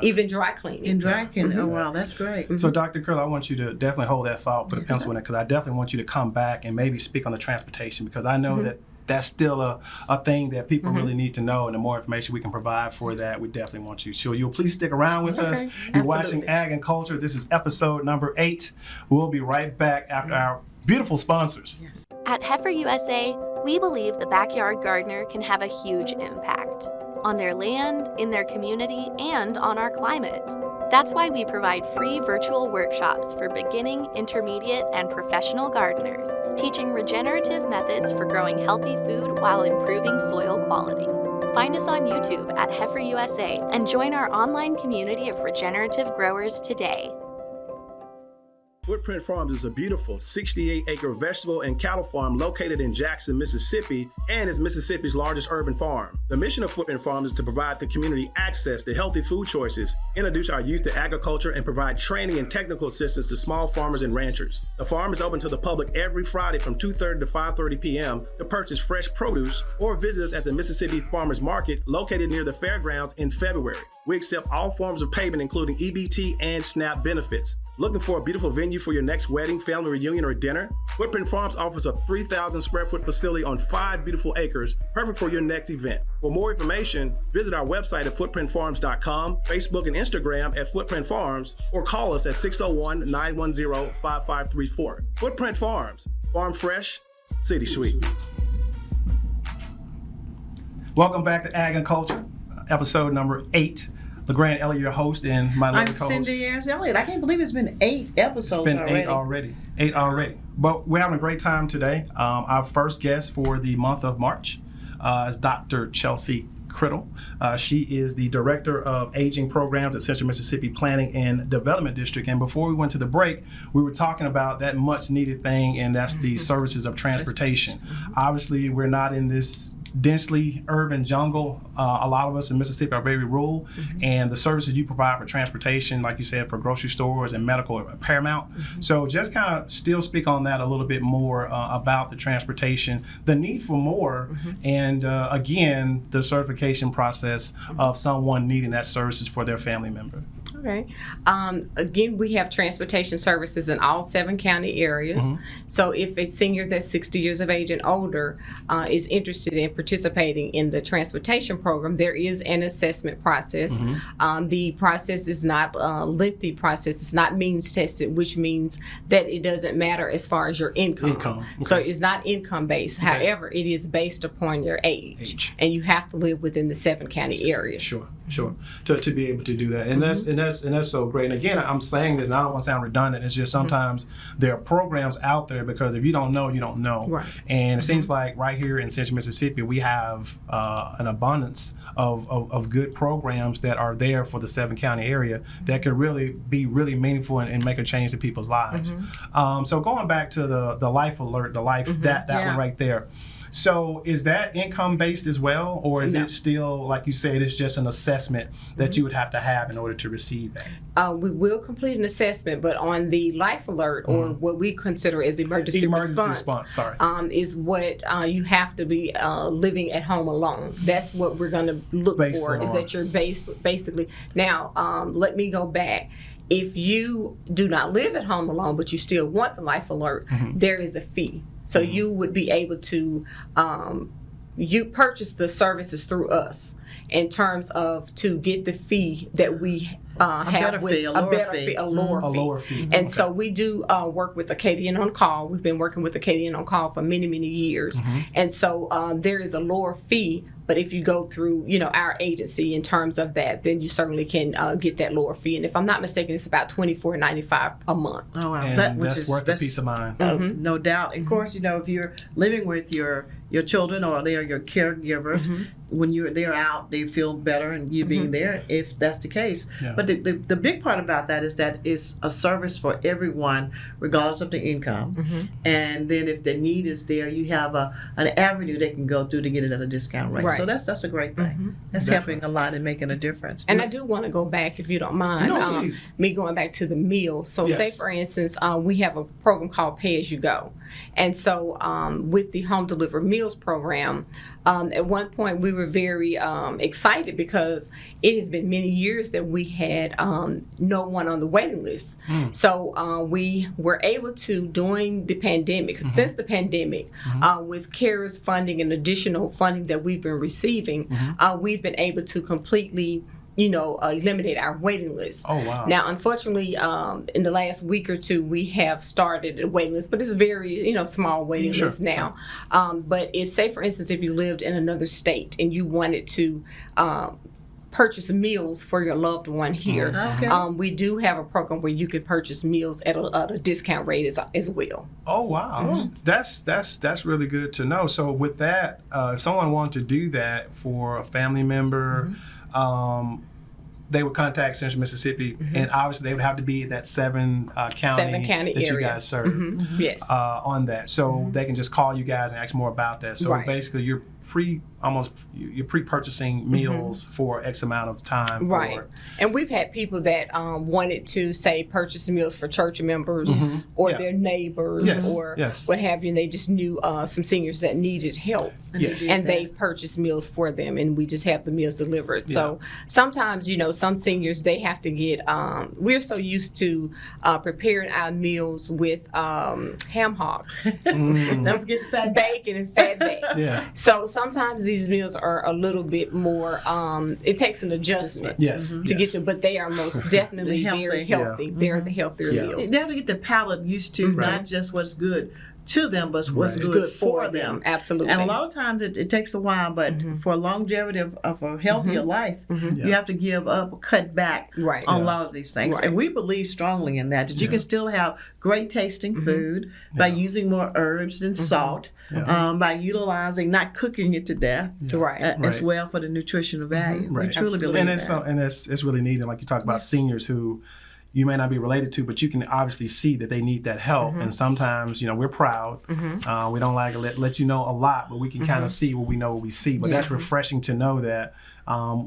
even dry cleaning. In dry cleaning, oh wow, that's great. So Dr. Crittle, I want you to definitely hold that thought, put a pencil in it, because I definitely want you to come back and maybe speak on the transportation, because I know that that's still a thing that people really need to know, and the more information we can provide for that, we definitely want you. So you'll please stick around with us. You're watching Ag and Culture. This is episode number 8. We'll be right back after our beautiful sponsors. Yes. At Heifer USA, we believe the backyard gardener can have a huge impact on their land, in their community, and on our climate. That's why we provide free virtual workshops for beginning, intermediate, and professional gardeners, teaching regenerative methods for growing healthy food while improving soil quality. Find us on YouTube at Heifer USA and join our online community of regenerative growers today. Footprint Farms is a beautiful 68-acre vegetable and cattle farm located in Jackson, Mississippi, and is Mississippi's largest urban farm. The mission of Footprint Farms is to provide the community access to healthy food choices, introduce our youth to agriculture, and provide training and technical assistance to small farmers and ranchers. The farm is open to the public every Friday from 2:30 to 5:30 p.m. to purchase fresh produce or visit us at the Mississippi Farmers Market located near the fairgrounds in February. We accept all forms of payment, including EBT and SNAP benefits. Looking for a beautiful venue for your next wedding, family reunion, or dinner? Footprint Farms offers a 3,000 square foot facility on 5 beautiful acres, perfect for your next event. For more information, visit our website at footprintfarms.com, Facebook and Instagram at Footprint Farms, or call us at 601-910-5534. Footprint Farms, farm fresh, city sweet. Welcome back to Ag and Culture, episode number 8. LeGrand Elliott, your host, and my lovely co-host. I'm Cindy Ayers-ELLIOTT. I can't believe it's been 8 episodes already. It's been 8 already. But we're having a great time today. Our first guest for the month of March is Dr. Chelsea Crittle. She is the Director of Aging Programs at Central Mississippi Planning and Development District. And before we went to the break, we were talking about that much needed thing, and that's the services of transportation. Obviously, we're not in this densely urban jungle. A lot of us in Mississippi are very rural, and the services you provide for transportation, like you said, for grocery stores and medical are paramount. So just kind of still speak on that a little bit more about the transportation, the need for more, and again, the certification process of someone needing that services for their family member. Okay. Again, we have transportation services in all 7 county areas. So if a senior that's 60 years of age and older is interested in participating in the transportation program, there is an assessment process. The process is not a lengthy process. It's not means tested, which means that it doesn't matter as far as your income. Okay. So it's not income based. Okay. However, it is based upon your age. And you have to live within the 7 county areas. Sure. To be able to do that, and that's so great. And again, I'm saying this, and I don't want to sound redundant. It's just sometimes there are programs out there, because if you don't know, you don't know. Right. And it seems like right here in Central Mississippi, we have an abundance of good programs that are there for the 7 county area that could really be really meaningful and make a change to people's lives. So going back to the Life Alert, the life that one right there. So is that income based as well, or is it still, like you said, it's just an assessment that you would have to have in order to receive that? We will complete an assessment, but on the Life Alert, or what we consider as emergency response, is what you have to be living at home alone. That's what we're going to look for, is that you're basically. Now, let me go back. If you do not live at home alone, but you still want the Life Alert, there is a fee. So you would be able to, you purchase the services through us in terms of to get the fee that we have with a lower fee. And so we do work with Acadian on Call. We've been working with Acadian on Call for many, many years. And so there is a lower fee. But if you go through, our agency in terms of that, then you certainly can get that lower fee. And if I'm not mistaken, it's about $24.95 a month. Oh wow, and that's worth the peace of mind. No doubt. Of course, if you're living with your children or they're your caregivers, when they're out, they feel better, and you being there, if that's the case. But the big part about that is that it's a service for everyone, regardless of the income. And then if the need is there, you have an avenue they can go through to get it at a discount rate. Right. So that's a great thing. That's helping a lot and making a difference. And I do want to go back, if you don't mind, me going back to the meals. So say, for instance, we have a program called Pay-As-You-Go. And so with the home delivered meals program, at one point we were very excited, because it has been many years that we had no one on the waiting list. So we were able to, during the pandemic, since the pandemic, with CARES funding and additional funding that we've been receiving, we've been able to completely eliminate our waiting list. Oh, wow. Now, unfortunately, in the last week or two, we have started a waiting list, but it's a very, small waiting list now. But if, say, for instance, if you lived in another state and you wanted to purchase meals for your loved one here, we do have a program where you can purchase meals at a discount rate as well. Oh, wow. That's really good to know. So with that, if someone wanted to do that for a family member, they would contact Central Mississippi, and obviously they would have to be in that seven county that area you guys serve. Yes. On that, so they can just call you guys and ask more about that. So basically, you're pre-purchasing meals for X amount of time. Right. And we've had people that wanted to, say, purchase meals for church members or their neighbors or what have you, and they just knew some seniors that needed help. And they purchased meals for them, and we just have the meals delivered. So sometimes, some seniors, they have to get, we're so used to preparing our meals with ham hocks. Don't forget the fat bacon and fat bacon. So sometimes these meals are a little bit more, it takes an adjustment to get to, but they are most definitely very healthy. They're the healthier meals. They have to get the palate used to not just what's good to them, but what's good for them. Absolutely. And a lot of times it takes a while, but for longevity of a healthier life, you have to give up, cut back on a lot of these things. And we believe strongly in that you can still have great tasting food by using more herbs than salt, by utilizing, not cooking it to death, as well for the nutritional value. We truly believe that. And it's really needed, like you talk about seniors who you may not be related to, but you can obviously see that they need that help. And sometimes, we're proud. We don't like to let you know a lot, but we can kind of see what we know, what we see. But that's refreshing to know that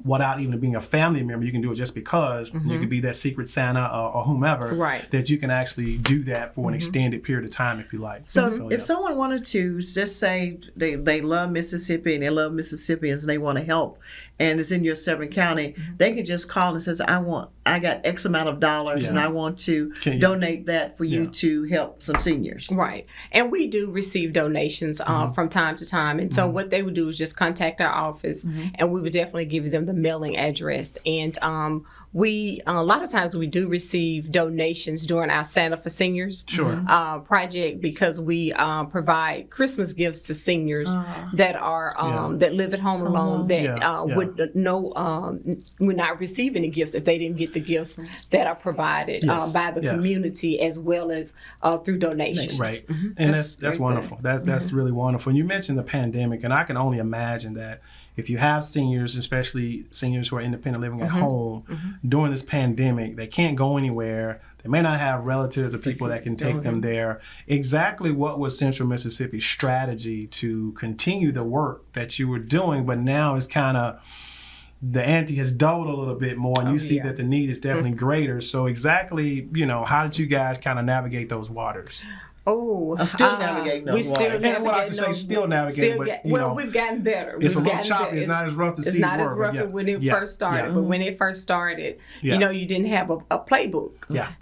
without even being a family member, you can do it just because you could be that secret Santa or whomever, that you can actually do that for an extended period of time if you like. So if someone wanted to just say they love Mississippi and they love Mississippians and they want to help, and it's in your 7 county, they can just call and says, I got X amount of dollars and I want to donate that for you to help some seniors. Right. And we do receive donations from time to time. And so what they would do is just contact our office and we would definitely give them the mailing address. And we a lot of times we do receive donations during our Santa for Seniors project, because we provide Christmas gifts to seniors that are that live at home alone, that would not receive any gifts if they didn't get the gifts that are provided by the community as well as through donations. Right. And that's wonderful. That's really wonderful. And you mentioned the pandemic, and I can only imagine that if you have seniors, especially seniors who are independent living at home, during this pandemic, they can't go anywhere. They may not have relatives or people that can take them there. Exactly what was Central Mississippi's strategy to continue the work that you were doing, but now it's kind of, the ante has doubled a little bit more, and you see that the need is definitely greater. So exactly, how did you guys kind of navigate those waters? I'm still navigating those waters. Still navigating. We've gotten better. It's a little choppy. It's not as rough to see. It's not as rough as when it first started. But when it first started, you didn't have a playbook.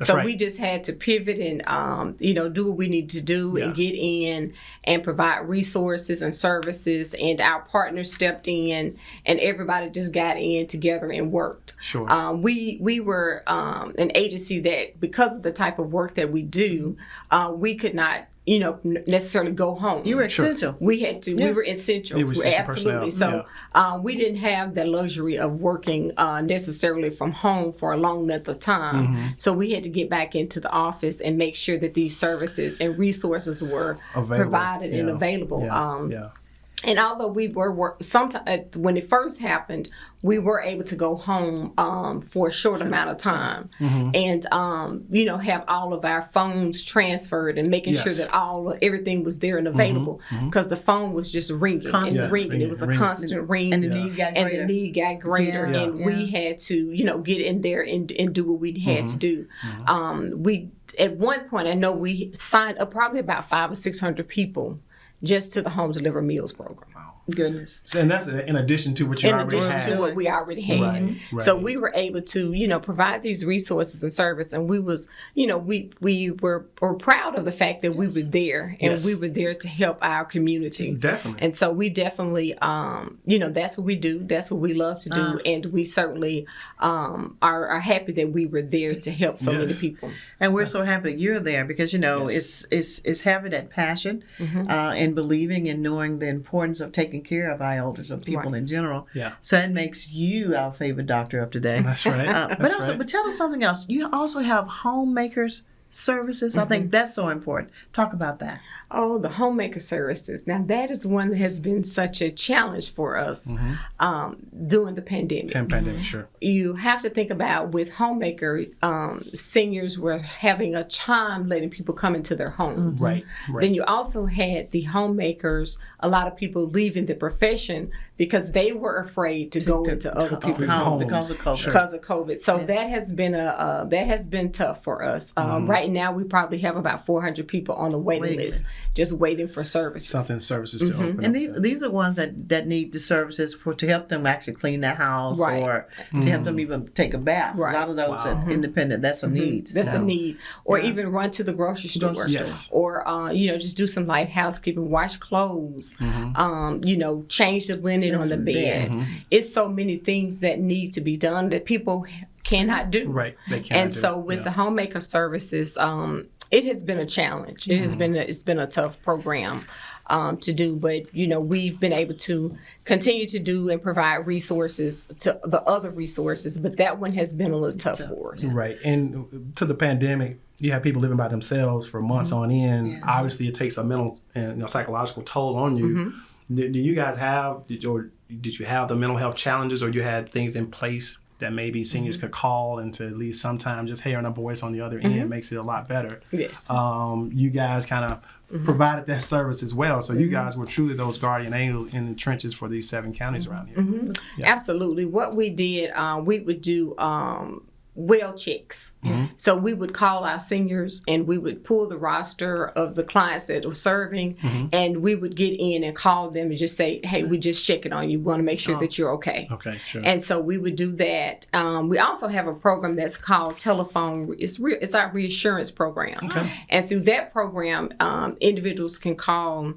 So we just had to pivot and do what we needed to do and get in and provide resources and services. And our partners stepped in, and everybody just got in together and worked. Sure. We were an agency that, because of the type of work that we do, we could not necessarily go home. You were essential. We had to. We were essential. Absolutely. So we didn't have the luxury of working necessarily from home for a long length of time. So we had to get back into the office and make sure that these services and resources were provided and available. And although we were sometimes when it first happened, we were able to go home for a short amount of time, and have all of our phones transferred and making sure that everything was there and available, because the phone was just ringing and ringing. It was a constant ring, and the need got greater. And we had to get in there and do what we had to do. We at one point, I know we signed up probably about 500 or 600 people just to the Home Deliver Meals program. Goodness. So, and that's in addition to what you already had. In addition to what we already had. Right. So we were able to, provide these resources and service, and we was, we were proud of the fact that we were there, and we were there to help our community. Definitely. And so we definitely, that's what we do. That's what we love to do, and we certainly are happy that we were there to help so many people. And we're so happy that you're there, because it's having that passion and believing and knowing the importance of taking care of our elders, of people in general. So that makes you our favorite doctor of today. That's right. But tell us something else. You also have homemakers services? I think that's so important. Talk about that. Oh, the homemaker services. Now, that is one that has been such a challenge for us during the pandemic. Sure. You have to think about with homemaker, seniors were having a time letting people come into their homes. Right. Then you also had the homemakers, a lot of people leaving the profession because they were afraid to go into other people's homes because of COVID. Because of COVID. So that has been tough for us. Right now, we probably have about 400 people on the waiting list, just waiting for services. Services to open And up. these are ones that need the services to help them actually clean their house or to help them even take a bath. Right. A lot of those are independent. That's a need. That's a need. Or even run to the grocery store. Yes. Or, just do some light housekeeping, wash clothes, change the linen on the bed. It's so many things that need to be done that people cannot do. Right. They cannot And do so it. with the homemaker services, it has been a challenge. It's been a tough program to do, but we've been able to continue to do and provide resources to the other resources, but that one has been a little tough for us. Right. And to the pandemic, you have people living by themselves for months on end. Yes. Obviously, it takes a mental and psychological toll on you. Do you guys did you have the mental health challenges, or you had things in place that maybe seniors could call and to at least sometimes just hearing a voice on the other end makes it a lot better? Yes. You guys kind of provided that service as well. So you guys were truly those guardian angels in the trenches for these 7 counties around here. Yeah. Absolutely. What we did, we would do well checks. So we would call our seniors and we would pull the roster of the clients that were serving and we would get in and call them and just say, hey, we just checking on you. We want to make sure that you're okay. Okay, sure. And so we would do that. We also have a program that's called Telephone. It's our reassurance program. Okay. And through that program, individuals can call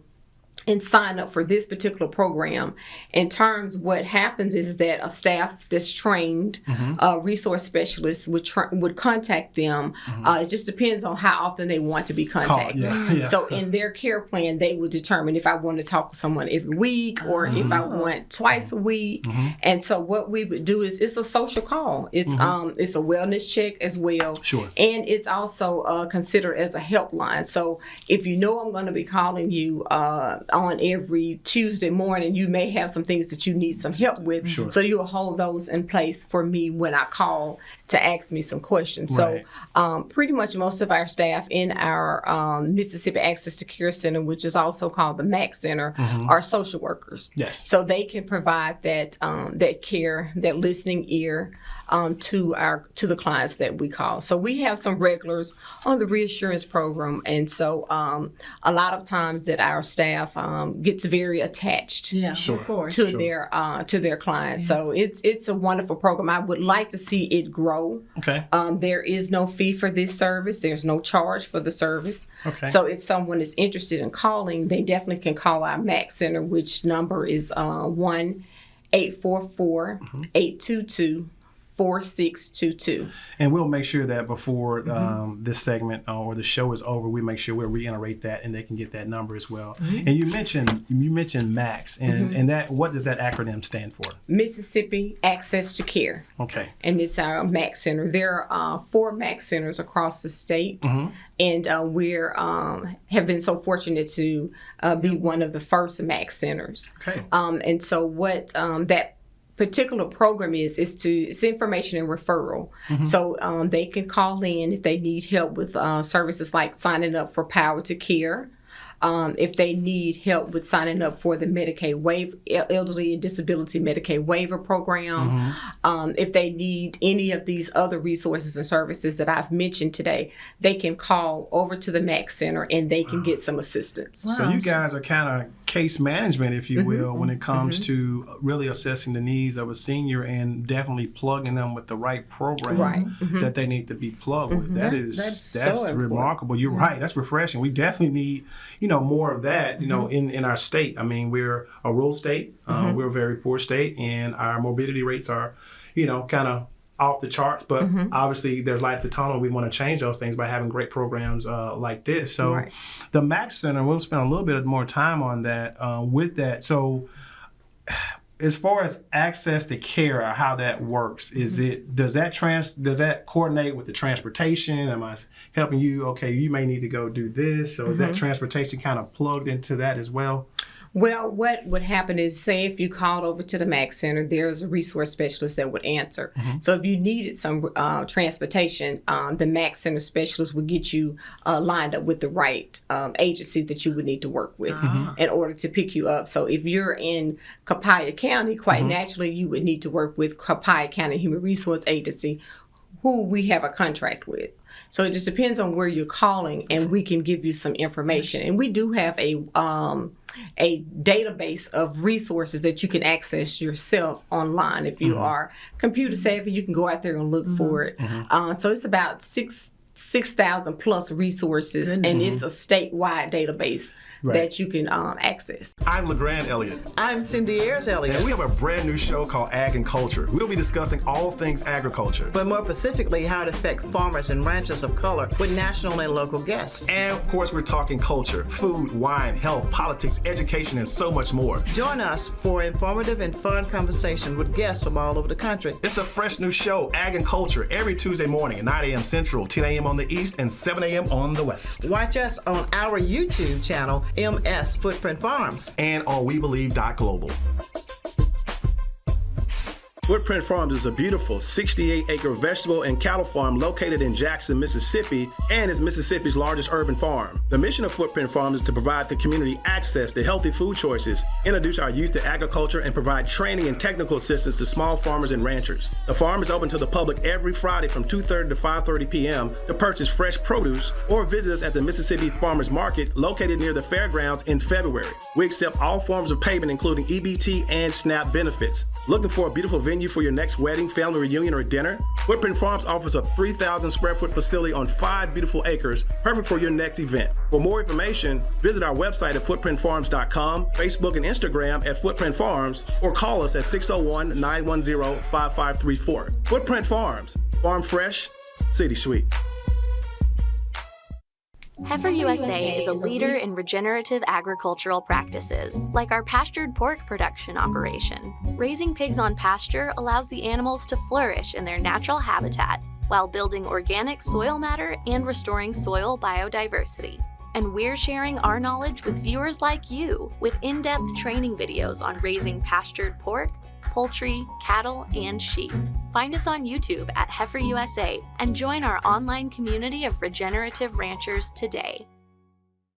and sign up for this particular program. In terms, what happens is that a staff that's trained, resource specialist would contact them. It just depends on how often they want to be contacted. Yeah. So in their care plan, they would determine if I want to talk to someone every week or if I want twice a week. And so what we would do is it's a social call. It's a wellness check as well. Sure. And it's also considered as a helpline. So if you know I'm going to be calling you on every Tuesday morning, you may have some things that you need some help with. Sure. So you'll hold those in place for me when I call to ask me some questions. Right. So pretty much most of our staff in our Mississippi Access to Care Center, which is also called the MAC Center, are social workers. Yes. So they can provide that that care, that listening ear to the clients that we call. So we have some regulars on the reassurance program, and so a lot of times that our staff gets very attached Of course. to their clients. So it's a wonderful program. I would like to see it grow. Okay. There is no fee for this service. There's no charge for the service. Okay. So if someone is interested in calling, they definitely can call our MAC Center, which number is 1-844-822-4622. And we'll make sure that before this segment or the show is over, we make sure we'll reiterate that and they can get that number as well. And you mentioned MACS, and that, what does that acronym stand for? Mississippi Access to Care. Okay. And it's our MAC Center. There are 4 MAC Centers across the state, and we're have been so fortunate to be one of the first MAC Centers. Okay. And so what that particular program is it's information and referral. So they can call in if they need help with services like signing up for Power to Care. If they need help with signing up for the Medicaid waiver, elderly and disability Medicaid waiver program, if they need any of these other resources and services that I've mentioned today, they can call over to the MAC Center and they can get some assistance. So you guys are kind of case management, if you will, when it comes to really assessing the needs of a senior and definitely plugging them with the right program that they need to be plugged with. That's so remarkable. You're right. That's refreshing. We definitely need, more of that, in our state. I mean, we're a rural state. We're a very poor state, and our morbidity rates are, kind of off the charts, but obviously there's light at the tunnel. We want to change those things by having great programs like this. So the MAC Center, we'll spend a little bit more time on that with that. So as far as access to care or how that works, is it does that coordinate with the transportation? Am I helping you? Okay, you may need to go do this. So is that transportation kind of plugged into that as well? Well, what would happen is, say if you called over to the MAC Center, there's a resource specialist that would answer. So if you needed some transportation, the MAC Center specialist would get you lined up with the right agency that you would need to work with in order to pick you up. So if you're in Copiah County, quite naturally, you would need to work with Copiah County Human Resource Agency, who we have a contract with. So it just depends on where you're calling, and we can give you some information. And we do have a database of resources that you can access yourself online. If you are computer savvy, you can go out there and look for it. So it's about 6,000 plus resources, and it's a statewide database that you can access. I'm AYERS-ELLIOTT. I'm Cindy AYERS-ELLIOTT. And we have a brand new show called Ag and Culture. We'll be discussing all things agriculture. But more specifically, how it affects farmers and ranchers of color with national and local guests. And of course, we're talking culture, food, wine, health, politics, education, and so much more. Join us for informative and fun conversation with guests from all over the country. It's a fresh new show, Ag and Culture, every Tuesday morning at 9 a.m. Central, 10 a.m. on the East, and 7 a.m. on the West. Watch us on our YouTube channel, MS Footprint Farms. And on WeBelieve.global. Footprint Farms is a beautiful 68-acre vegetable and cattle farm located in Jackson, Mississippi, and is Mississippi's largest urban farm. The mission of Footprint Farms is to provide the community access to healthy food choices, introduce our youth to agriculture, and provide training and technical assistance to small farmers and ranchers. The farm is open to the public every Friday from 2:30 to 5:30 p.m. to purchase fresh produce, or visit us at the Mississippi Farmers Market located near the fairgrounds in February. We accept all forms of payment, including EBT and SNAP benefits. Looking for a beautiful venue for your next wedding, family reunion, or dinner? Footprint Farms offers a 3,000 square foot facility on 5 beautiful acres, perfect for your next event. For more information, visit our website at footprintfarms.com, Facebook and Instagram at Footprint Farms, or call us at 601-910-5534. Footprint Farms, farm fresh, city sweet. Heifer USA is a leader in regenerative agricultural practices, like our pastured pork production operation. Raising pigs on pasture allows the animals to flourish in their natural habitat while building organic soil matter and restoring soil biodiversity. And we're sharing our knowledge with viewers like you with in-depth training videos on raising pastured pork, poultry, cattle, and sheep. Find us on YouTube at Heifer USA and join our online community of regenerative ranchers today.